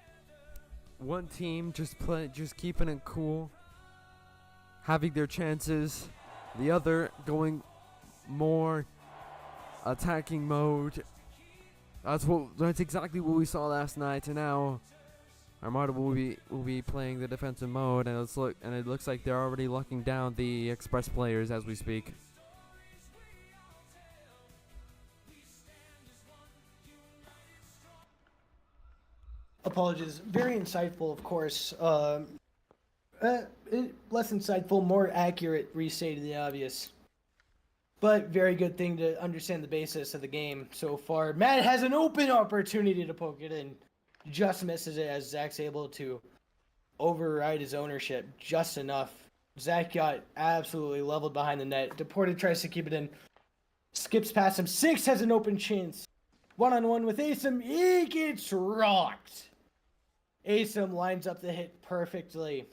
team just keeping it cool, having their chances. The other going more attacking mode. That's exactly what we saw last night. And now Armada will be playing the defensive mode, and it looks like they're already locking down the Express players as we speak. Apologies. Very insightful, of course. Less insightful, more accurate, restated the obvious. But very good thing to understand the basis of the game so far. Matt has an open opportunity to poke it in. Just misses it as Zach's able to override his ownership just enough. Zach got absolutely leveled behind the net. Deported tries to keep it in. Skips past him. Six has an open chance. One-on-one with Asim. He gets rocked. Asim lines up the hit perfectly.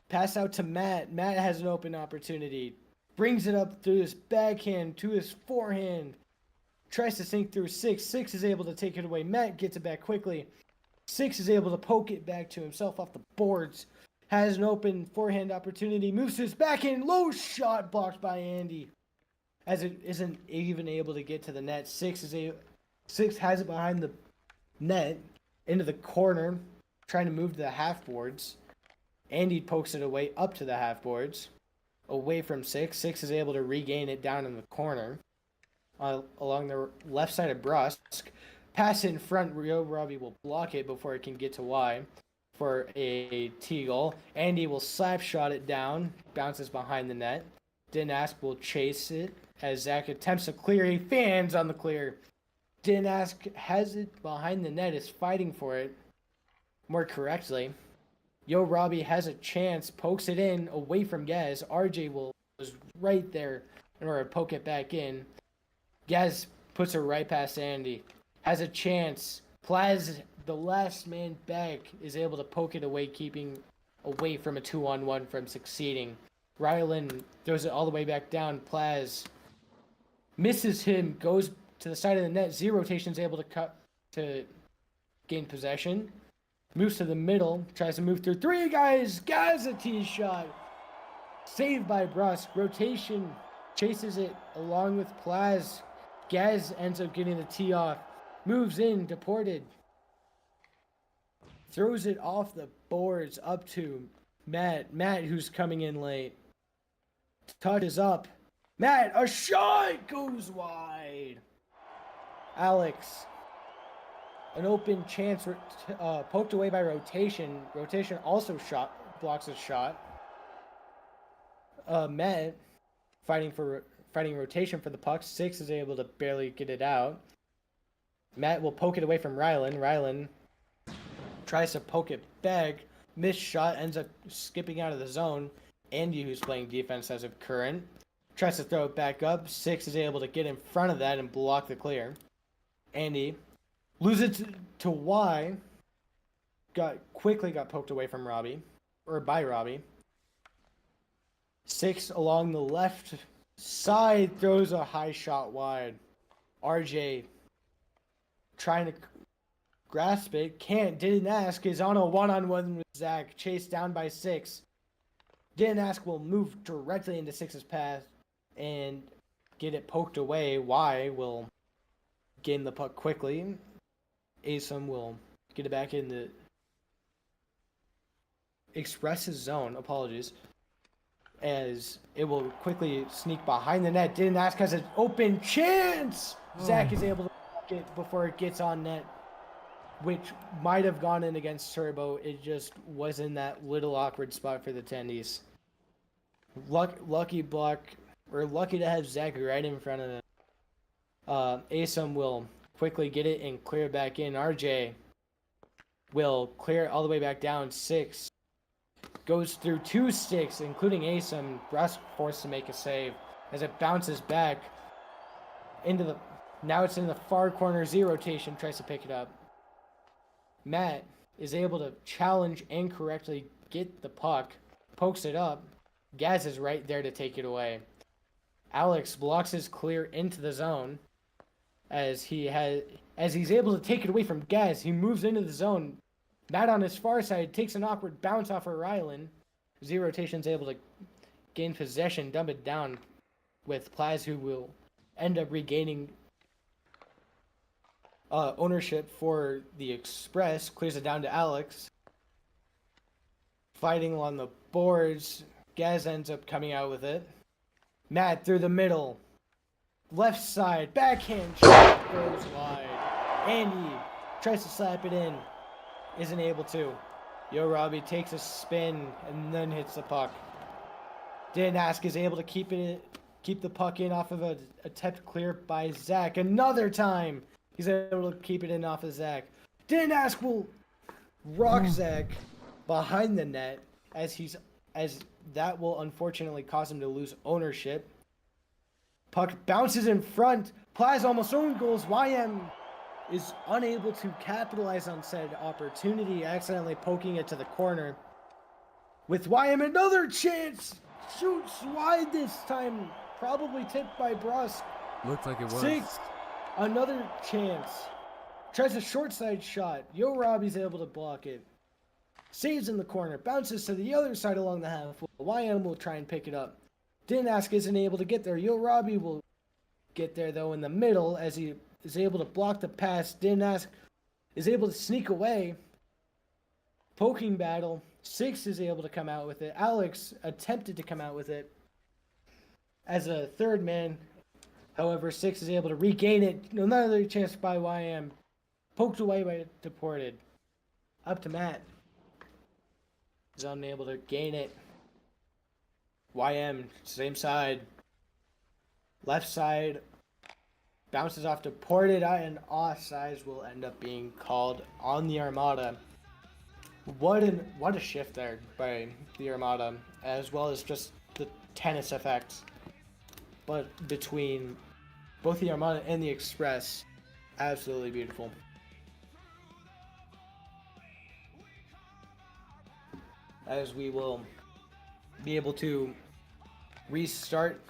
Pass out to Matt. Matt has an open opportunity. Brings it up through his backhand to his forehand. Tries to sink through Six. Six is able to take it away. Matt gets it back quickly. Six is able to poke it back to himself off the boards. Has an open forehand opportunity. Moves to his backhand. Low shot blocked by Andy. As it isn't even able to get to the net. Six has it behind the net. Into the corner. Trying to move to the half boards. Andy pokes it away up to the half boards. Away from Six. Six is able to regain it down in the corner. Along the left side of Brusque. Pass in front. Rio Robbie will block it before it can get to Y for a T goal. Andy will slap shot it down. Bounces behind the net. Didn't ask will chase it as Zach attempts to clear. He fans on the clear. Didn't ask has it behind the net. Is fighting for it more correctly. Yo Robbie has a chance. Pokes it in away from Gaz. RJ was right there in order to poke it back in. Gaz puts it right past Andy. Has a chance. Plaz, the last man back, is able to poke it away, keeping away from a 2-on-1 from succeeding. Rylan throws it all the way back down. Plaz misses him, goes to the side of the net. Z rotation is able to cut to gain possession. Moves to the middle, tries to move through three guys. Gaz a tee shot. Saved by Brusque. Rotation chases it along with Plaz. Gaz ends up getting the tee off. Moves in, deported. Throws it off the boards up to Matt. Matt, who's coming in late. Touches up. Matt, a shot goes wide. Alex, an open chance poked away by Rotation. Rotation also blocks a shot. Matt, fighting Rotation for the puck. Six is able to barely get it out. Matt will poke it away from Rylan. Rylan tries to poke it back. Missed shot, ends up skipping out of the zone. Andy, who's playing defense as of current, tries to throw it back up. Six is able to get in front of that and block the clear. Andy loses it to Y. Quickly got poked away from Robbie, or by Robbie. Six along the left side throws a high shot wide. RJ trying to grasp it, didn't ask, is on a one-on-one with Zach, chased down by Six. Didn't ask will move directly into Six's path and get it poked away. Y will gain the puck quickly. Asom will get it back in the Express's zone, apologies, as it will quickly sneak behind the net. Didn't ask has an open chance. Zach is able to block it before it gets on net, which might have gone in against Turbo. It just was in that little awkward spot for the tendies. Lucky to have Zach right in front of them. Asom will quickly get it and clear back in. RJ will clear it all the way back down. Six goes through two sticks, including Asom. Brusque forced to make a save as it bounces back into the. Now it's in the far corner. Z rotation tries to pick it up. Matt is able to challenge and correctly get the puck, pokes it up. Gaz is right there to take it away. Alex blocks his clear into the zone as he's able to take it away from Gaz. He moves into the zone. Matt on his far side takes an awkward bounce off of Rylan. Z rotation's able to gain possession, dump it down with Plaz, who will end up regaining ownership for the Express. Clears it down to Alex. Fighting along the boards. Gaz ends up coming out with it. Matt through the middle. Left side. Backhand shot goes wide. Andy tries to slap it in. Isn't able to. Yo Robbie takes a spin and then hits the puck. Didn't ask is able to keep the puck in off of a attempt clear by Zach. Another time he's able to keep it in off of Zach. Didn't ask will rock Zach behind the net as that will unfortunately cause him to lose ownership. Puck bounces in front. Plaz almost own goals. YM is unable to capitalize on said opportunity, accidentally poking it to the corner. with YM another chance. Shoots wide this time. Probably tipped by Brusque. Looked like it was. Six. Another chance. Tries a short side shot. Yo Robbie's able to block it. Saves in the corner. Bounces to the other side along the half. YM will try and pick it up. Dinask isn't able to get there. Yo Robbie will get there though in the middle as he is able to block the pass. Dinask is able to sneak away. Poking battle. Six is able to come out with it. Alex attempted to come out with it as a third man. However, Six is able to regain it. Another chance by YM. Poked away by Deported. Up to Matt. Is unable to gain it. YM, same side. Left side. Bounces off Deported, and offsides will end up being called on the Armada. What a shift there by the Armada, as well as just the tennis effects. But between both the Armada and the Express, absolutely beautiful. As we will be able to restart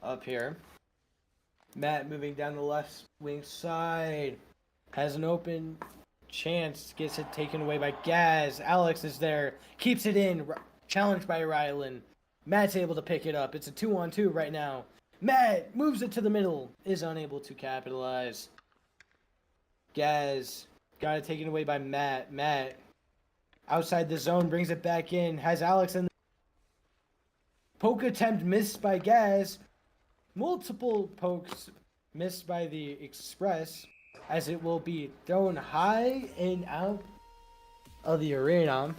up here. Matt moving down the left wing side. Has an open chance, gets it taken away by Gaz. Alex is there, keeps it in, challenged by Rylan. Matt's able to pick it up. It's a 2-on-2 right now. Matt moves it to the middle, is unable to capitalize. Gaz got it taken away by Matt. Matt outside the zone, brings it back in, has Alex in the poke attempt missed by Gaz. Multiple pokes missed by the Express, as it will be thrown high and out of the arena,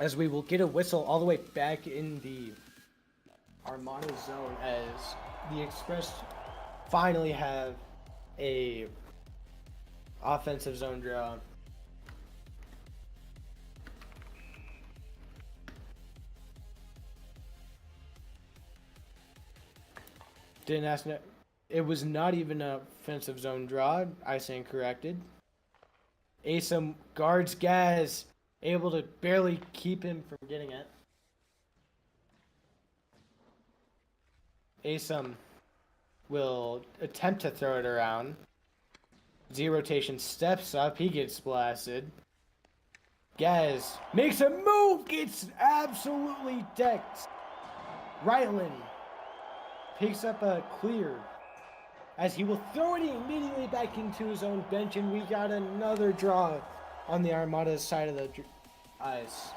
as we will get a whistle all the way back in the Armada zone, as the Express finally have a offensive zone draw. Didn't ask. It was not even a offensive zone draw. I stand corrected. Asim guards Gaz, able to barely keep him from getting it. Asim will attempt to throw it around. Z rotation steps up. He gets blasted. Gaz makes a move. Gets absolutely decked. Rylan picks up a clear, as he will throw it immediately back into his own bench, and we got another draw on the Armada's side of the ice.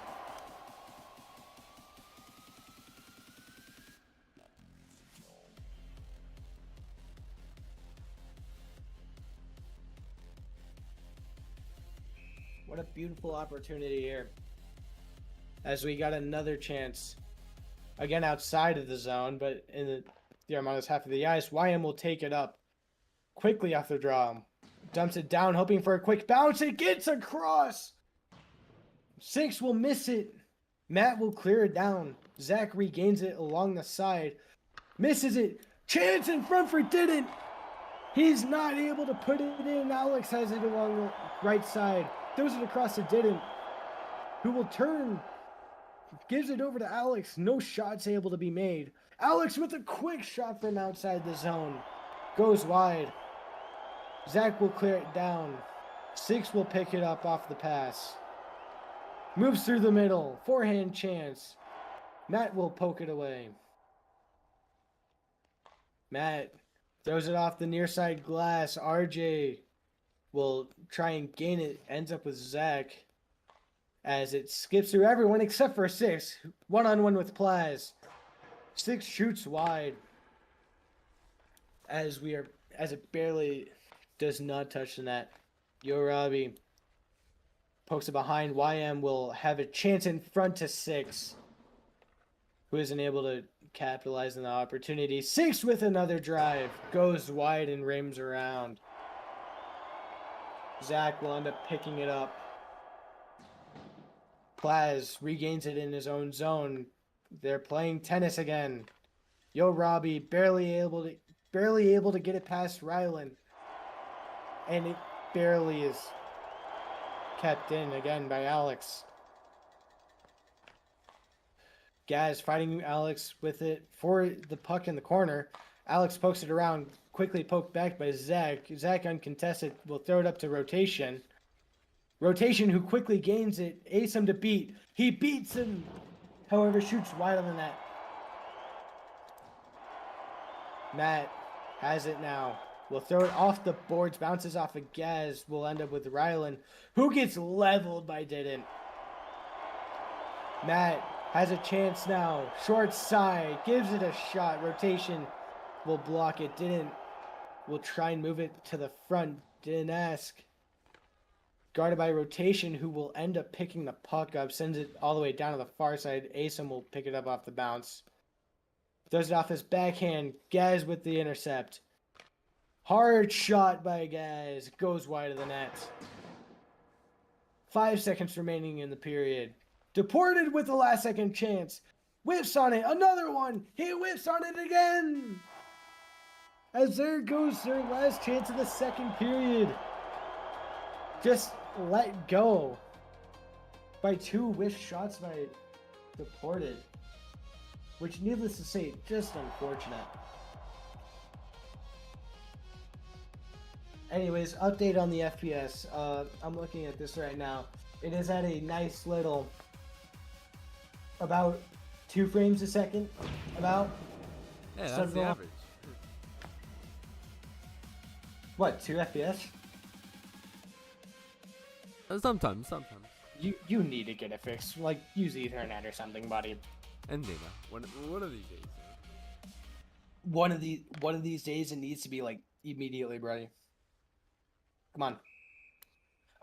What a beautiful opportunity here, as we got another chance, again outside of the zone, but in the Armada's half of the ice. YM will take it up quickly off the draw. Dumps it down, hoping for a quick bounce. It gets across. Six will miss it. Matt will clear it down. Zach regains it along the side. Misses it. Chance in front for Didn't. He's not able to put it in. Alex has it along the right side. Throws it across to Didn't, who will turn. Gives it over to Alex. No shots able to be made. Alex with a quick shot from outside the zone. Goes wide. Zach will clear it down. Six will pick it up off the pass. Moves through the middle. Forehand chance. Matt will poke it away. Matt throws it off the near side glass. RJ will try and gain it. Ends up with Zach, as it skips through everyone except for Six. One-on-one with Plaz. Six shoots wide, as it barely does not touch the net. Yo Robbie pokes it behind. YM will have a chance in front to Six, who isn't able to capitalize on the opportunity. Six with another drive, goes wide and rims around. Zach will end up picking it up. Plaz regains it in his own zone. They're playing tennis again. Yo Robbie barely able to get it past Rylan, and it barely is kept in again by Alex. Gaz fighting Alex with it for the puck in the corner. Alex pokes it around, quickly poked back by Zach. Zach uncontested will throw it up to Rotation. Rotation who quickly gains it. Asim to beat. He beats him. However, shoots wide on the net. Matt has it now. Will throw it off the boards. Bounces off of Gaz. Will end up with Rylan, who gets leveled by Didn't. Matt has a chance now. Short side. Gives it a shot. Rotation will block it. Didn't. Will try and move it to the front. Didn't ask. Guarded by Rotation, who will end up picking the puck up. Sends it all the way down to the far side. Asim will pick it up off the bounce. Throws it off his backhand. Gaz with the intercept. Hard shot by Gaz. Goes wide of the net. 5 seconds remaining in the period. Deported with the last second chance. Whiffs on it. Another one. He whiffs on it again. As there goes their last chance of the second period. Just let go by 2 whiff shots by Deported. Which, needless to say, just unfortunate. Anyways, update on the FPS. I'm looking at this right now. It is at a nice little, about 2 frames a second. About. Yeah, that's the average. What, 2 FPS? Sometimes. You need to get it fixed. Like, use Ethernet or something, buddy. And data. One of these days. One of these days, it needs to be like immediately ready. Come on.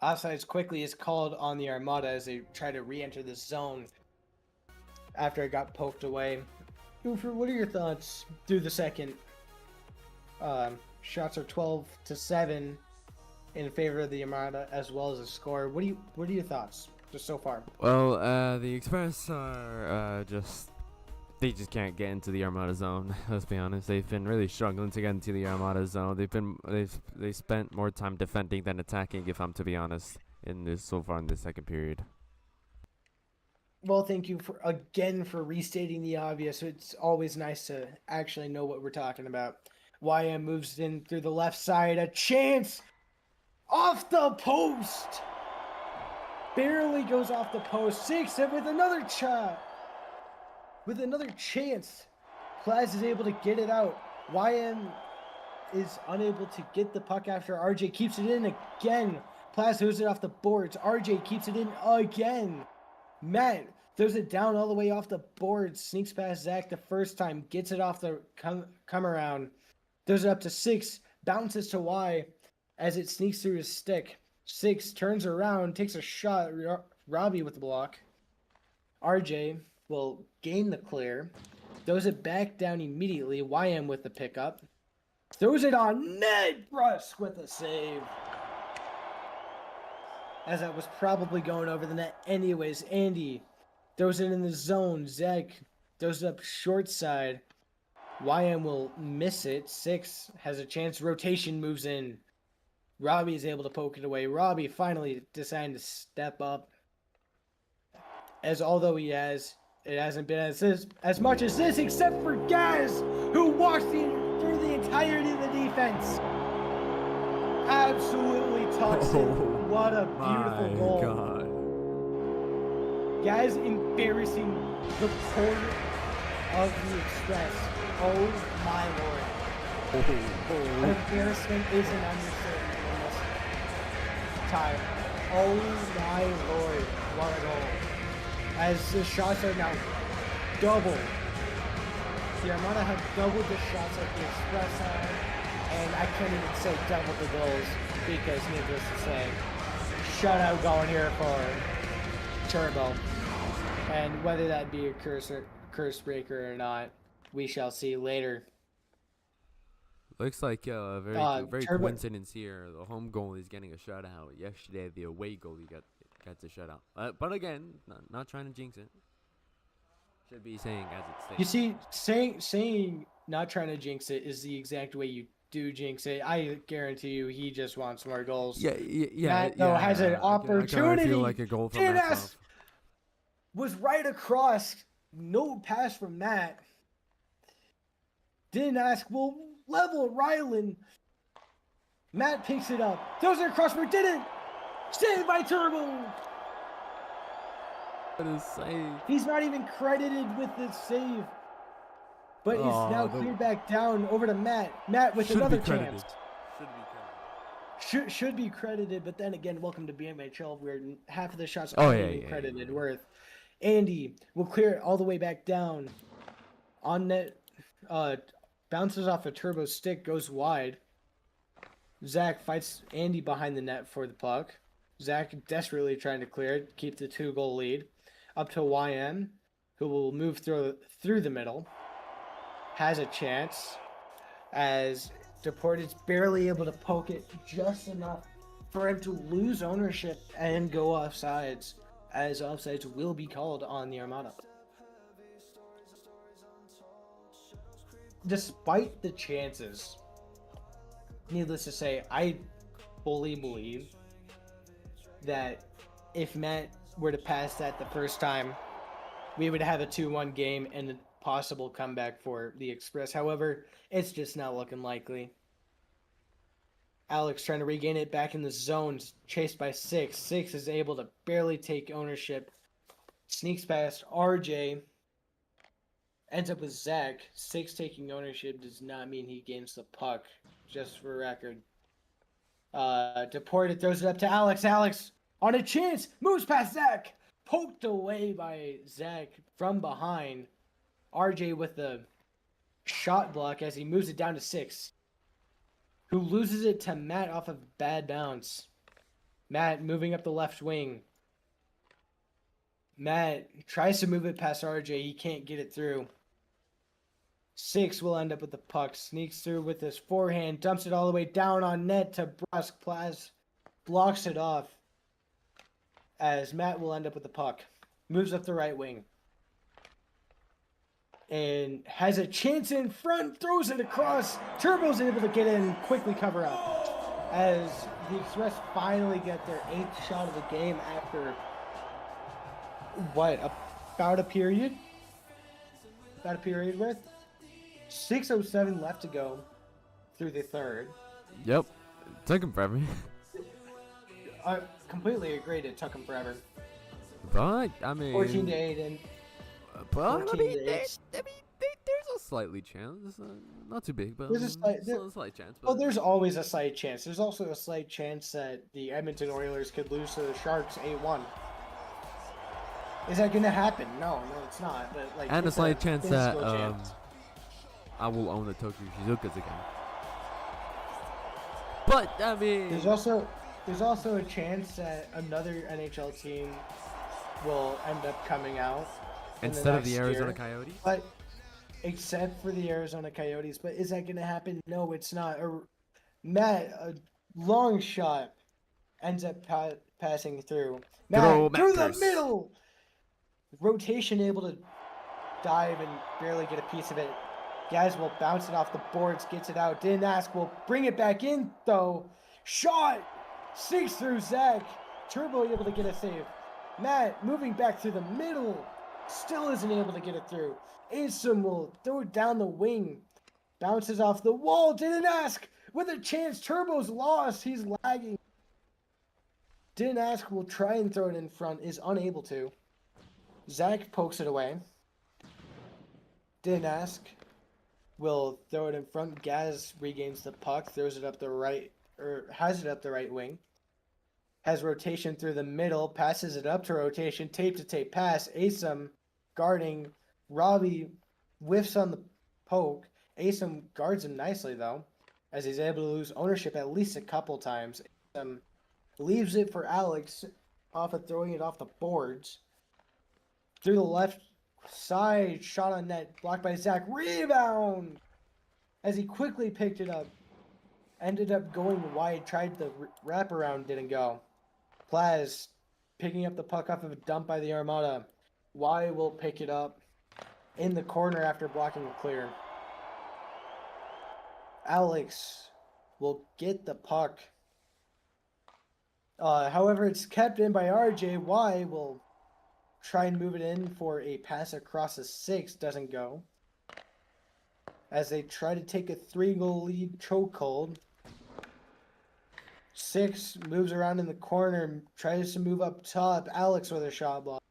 Offsides quickly is called on the Armada as they try to re-enter the zone after it got poked away. Goofer, what are your thoughts through the second? Shots are 12-7 in favor of the Armada, as well as a score. What are your thoughts just so far? Well, the Express are they just can't get into the Armada zone. Let's be honest. They've been really struggling to get into the Armada zone. They spent more time defending than attacking, if I'm to be honest, so far in the second period. Well, thank you for restating the obvious. It's always nice to actually know what we're talking about. YM moves in through the left side. A chance off the post. Barely goes off the post. 6 with another shot. With another chance. Plaz is able to get it out. YM is unable to get the puck after RJ keeps it in again. Plaz throws it off the boards. RJ keeps it in again. Matt throws it down all the way off the boards. Sneaks past Zach the first time. Gets it off the come around. Throws it up to 6. Bounces to Y as it sneaks through his stick. 6 turns around. Takes a shot. Robbie with the block. RJ will gain the clear. Throws it back down immediately. YM with the pickup. Throws it on net. Brusk with a save. As that was probably going over the net anyways. Andy throws it in the zone. Zach throws it up short side. YM will miss it. 6 has a chance. Rotation moves in. Robbie is able to poke it away. Robbie finally deciding to step up. As although he has, it hasn't been as much as this, except for Gaz, who walks through the entirety of the defense. Absolutely tucks it. What a beautiful goal. God. Gaz embarrassing the corner of the Express. Oh my lord. Embarrassment is an understatement in this time. Oh my lord. What a goal. As the shots are now double. The Armada have doubled the shots like the Express have, and I can't even say double the goals because, needless to say, shutout going here for Turbo. And whether that be a curse breaker or not, we shall see later. Looks like a very coincidence here. The home goalie is getting a shutout. Yesterday, the away goalie got a shutout. But again, not trying to jinx it. Should be saying as it stays. You see, saying not trying to jinx it is the exact way you do jinx it. I guarantee you, he just wants more goals. Yeah. Matt, though, has an opportunity. I feel like a goal from Matt. Was right across No pass from Matt. Didn't ask. Will level Rylan. Matt picks it up. Throws it across, but didn't. Saved by Turbo. What a save. He's not even credited with this save. But is now cleared back down over to Matt. Matt with another chance. Should be credited, but then again, welcome to BMHL, where half of the shots aren't even credited worth. Andy will clear it all the way back down. On net, bounces off a Turbo stick, goes wide. Zach fights Andy behind the net for the puck. Zach desperately trying to clear it, keep the 2-goal lead. Up to YM, who will move through the middle. Has a chance, as Deported's barely able to poke it just enough for him to lose ownership and go offsides, as offsides will be called on the Armada. Despite the chances, needless to say, I fully believe that if Matt were to pass that the first time, we would have a 2-1 game and a possible comeback for the Express. However, it's just not looking likely. Alex trying to regain it back in the zone, chased by Six. Six is able to barely take ownership. Sneaks past RJ. Ends up with Zach. Six taking ownership does not mean he gains the puck, just for record. Deported throws it up to Alex. Alex on a chance, moves past Zach. Poked away by Zach from behind. RJ with the shot block as he moves it down to Six, who loses it to Matt off of bad bounce. Matt moving up the left wing. Matt tries to move it past RJ. He can't get it through. Six will end up with the puck. Sneaks through with his forehand. Dumps it all the way down on net to Brusque. Plaz blocks it off, as Matt will end up with the puck. Moves up the right wing. And has a chance in front. Throws it across. Turbo's able to get in, quickly cover up, as the Express finally get their 8th shot of the game after, about a period? About a period worth? 6:07 left to go through the third. Yep. Took him forever. I completely agreed. It took him forever. But, I mean... 14-8 and... But, I mean, there's a slightly chance. Not too big, but there's a slight chance. But... Well, there's always a slight chance. There's also a slight chance that the Edmonton Oilers could lose to the Sharks 8-1. Is that going to happen? No, it's not. But like, and a slight chance that chance. I will own the Tokyo Shizukas again. But I mean, there's also a chance that another NHL team will end up coming out instead of the Arizona Coyotes. But except for the Arizona Coyotes, but is that going to happen? No, it's not. Matt, a long shot, ends up passing through. Matt through the middle. Rotation able to dive and barely get a piece of it. Guys will bounce it off the boards, gets it out. Didn't ask, will bring it back in though. Shot! Sinks through Zach. Turbo able to get a save. Matt moving back through the middle. Still isn't able to get it through. Asim will throw it down the wing. Bounces off the wall. Didn't ask. With a chance. Turbo's lost. He's lagging. Didn't ask will try and throw it in front. Is unable to. Zach pokes it away. Didn't ask. Will throw it in front. Gaz regains the puck. Throws it up the right. Or has it up the right wing. Has rotation through the middle. Passes it up to rotation. Tape to tape pass. Asim guarding. Robbie whiffs on the poke. Asim guards him nicely though, as he's able to lose ownership at least a couple times. Asim leaves it for Alex off of throwing it off the boards. Through the left side. Shot on net. Blocked by Zach. Rebound! As he quickly picked it up. Ended up going wide. Tried the wraparound. Didn't go. Plaz picking up the puck off of a dump by the Armada. Y will pick it up in the corner after blocking a clear. Alex will get the puck. However, it's kept in by RJ. Y will try and move it in for a pass across the 6. Doesn't go. As they try to take a 3-goal lead chokehold. 6 moves around in the corner, tries to move up top. Alex with a shot block.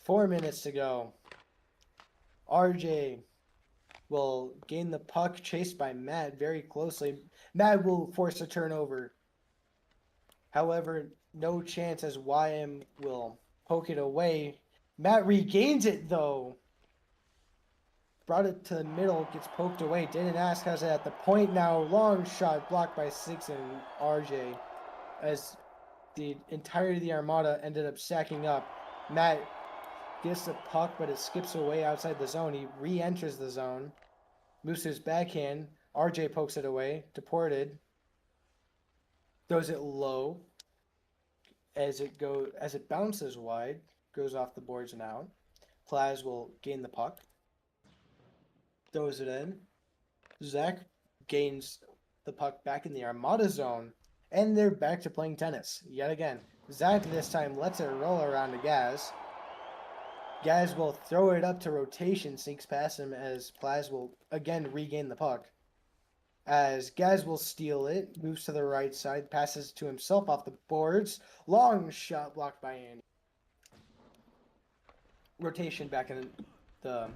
4 minutes to go. RJ will gain the puck, chased by Matt very closely. Matt will force a turnover. However, no chance as YM will poke it away. Matt regains it though. Brought it to the middle, gets poked away. Didn't ask, has it at the point now. Long shot blocked by 6 and RJ. As the entirety of the Armada ended up sacking up. Matt gets the puck, but it skips away outside the zone. He re-enters the zone. Moves to his backhand. RJ pokes it away. Deported. Throws it low. As it bounces wide. Goes off the boards and out. Plaz will gain the puck. Throws it in. Zach gains the puck back in the Armada zone. And they're back to playing tennis. Yet again. Zach this time lets it roll around to Gaz. Gaz will throw it up to rotation. Sneaks past him as Plaz will again regain the puck. As Gaz will steal it. Moves to the right side. Passes to himself off the boards. Long shot blocked by Andy. Rotation back in the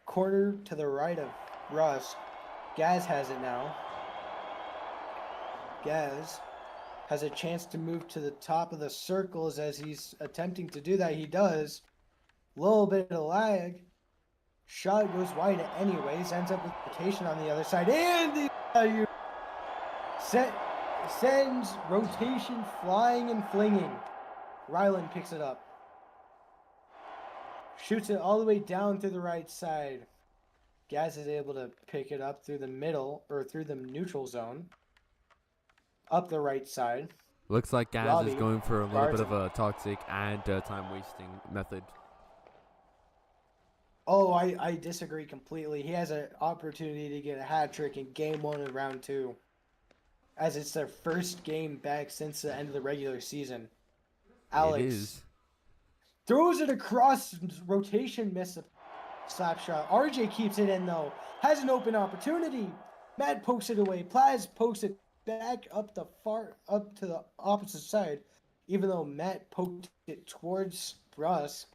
corner to the right of Russ. Gaz has it now. Gaz has a chance to move to the top of the circles as he's attempting to do that. He does. Little bit of lag. Shot goes wide anyways. Ends up with rotation on the other side. And the sends rotation flying and flinging. Ryland picks it up. Shoots it all the way down through the right side. Gaz is able to pick it up through the middle, or through the neutral zone. Up the right side. Looks like Gaz Robbie is going for a little guards bit of a toxic and time-wasting method. Oh, I disagree completely. He has an opportunity to get a hat trick in game 1 of round 2. As it's their first game back since the end of the regular season. Alex It is. throws it across rotation, miss a slap shot. RJ keeps it in though. Has an open opportunity. Matt pokes it away. Plaz pokes it back up to the opposite side. Even though Matt poked it towards Russ,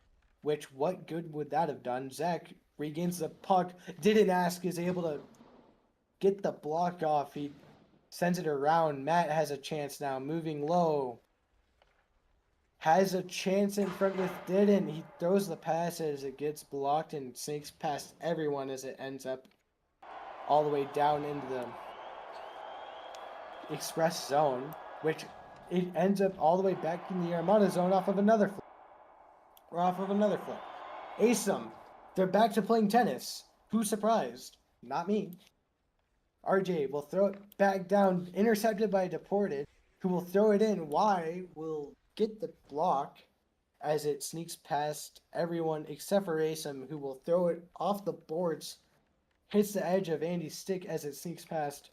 which what good would that have done? Zach regains the puck. Didn't ask, is able to get the block off. He sends it around. Matt has a chance now, moving low. Has a chance in front with Didn't. He throws the pass as it gets blocked and sneaks past everyone as it ends up all the way down into the express zone, which it ends up all the way back in the Armada zone off of another flip. Ace them. They're back to playing tennis. Who's surprised? Not me. RJ will throw it back down, intercepted by Deported, who will throw it in. Y will get the block as it sneaks past everyone except for Asim, who will throw it off the boards, hits the edge of Andy's stick as it sneaks past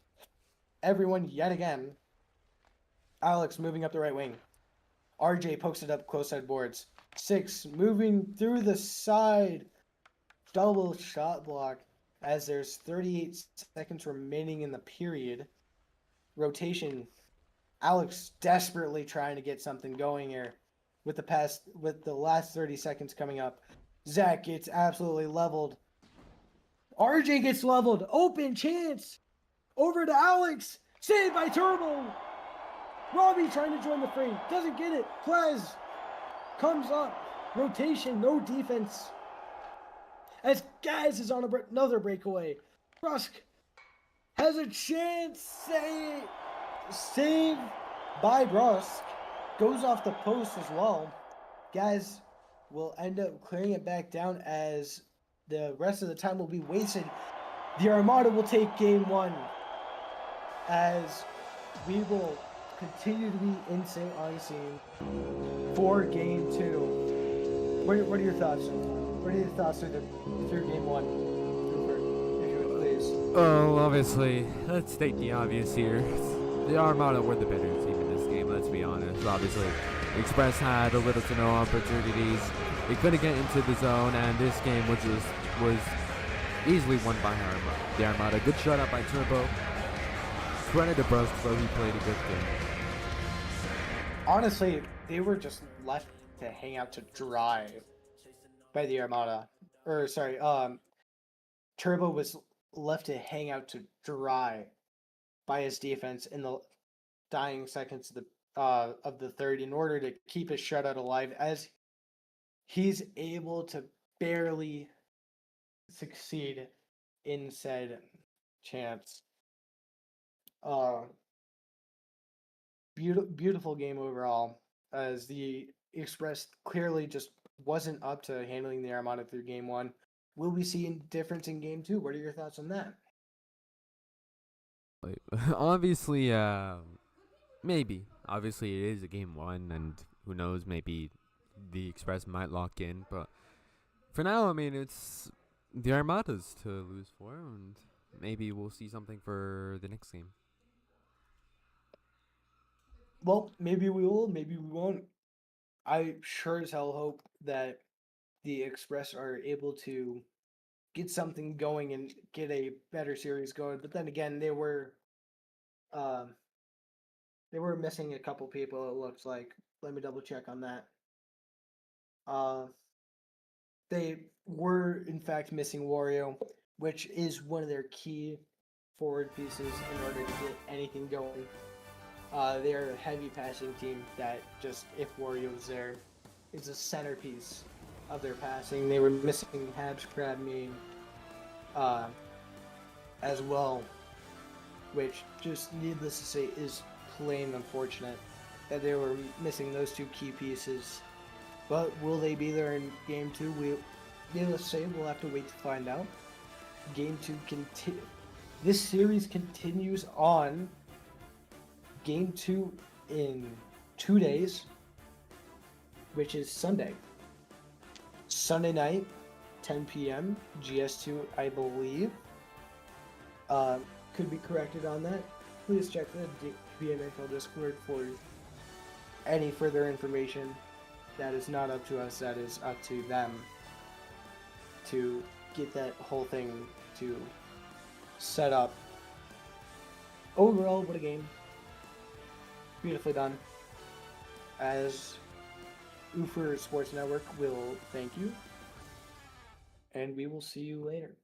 everyone yet again. Alex moving up the right wing. RJ pokes it up close side boards. 6 moving through the side. Double shot block as there's 38 seconds remaining in the period. Rotation. Alex desperately trying to get something going here with the last 30 seconds coming up. Zach gets absolutely leveled. RJ gets leveled. Open chance. Over to Alex. Saved by Turbo. Robbie trying to join the fray. Doesn't get it. Plaz comes up. Rotation. No defense. As Gaz is on another breakaway. Rusk has a chance. Save by Rusk. Goes off the post as well. Gaz will end up clearing it back down as the rest of the time will be wasted. The Armada will take game 1 as we will continue to be in St. Augustine for game 2. What are your thoughts? What are your thoughts through game 1? Cooper, if you would please. Well, obviously, let's state the obvious here. The Armada were the better team in this game, let's be honest. Obviously, Express had a little to no opportunities. They couldn't get into the zone, and this game was easily won by the Armada. Good shutout by Turbo. Credit to Bros, though he played a good game. Honestly, they were just left to hang out to dry by the Armada. Or sorry, Turbo was left to hang out to dry by his defense in the dying seconds of the third in order to keep his shutout alive, as he's able to barely succeed in said chance. Beautiful game overall, as the Express clearly just wasn't up to handling the Armada through game one. Will we see a difference in game two? What are your thoughts on that? Obviously, maybe. Obviously, it is a game one, and who knows, maybe the Express might lock in. But for now, I mean, it's the Armadas to lose for, and maybe we'll see something for the next game. Well, maybe we will, maybe we won't. I sure as hell hope that the Express are able to get something going and get a better series going. But then again, um, they were missing a couple people. It looks like. Let me double check on that. Uh, they were in fact missing Wario, which is one of their key forward pieces in order to get anything going. They're a heavy passing team that just, if Wario's there, is a centerpiece of their passing. They were missing Habs Crab Mean as well, which, just needless to say, is plain unfortunate that they were missing those two key pieces. But will they be there in game two? Needless to say, we'll have to wait to find out. Game two this series continues on. Game two in 2 days, which is Sunday. Sunday night, 10 p.m. GS2, I believe. Could be corrected on that. Please check the BMHL Discord for any further information. That is not up to us, that is up to them to get that whole thing to set up. Overall, what a game. Beautifully done. As Ufer Sports Network will thank you. And we will see you later.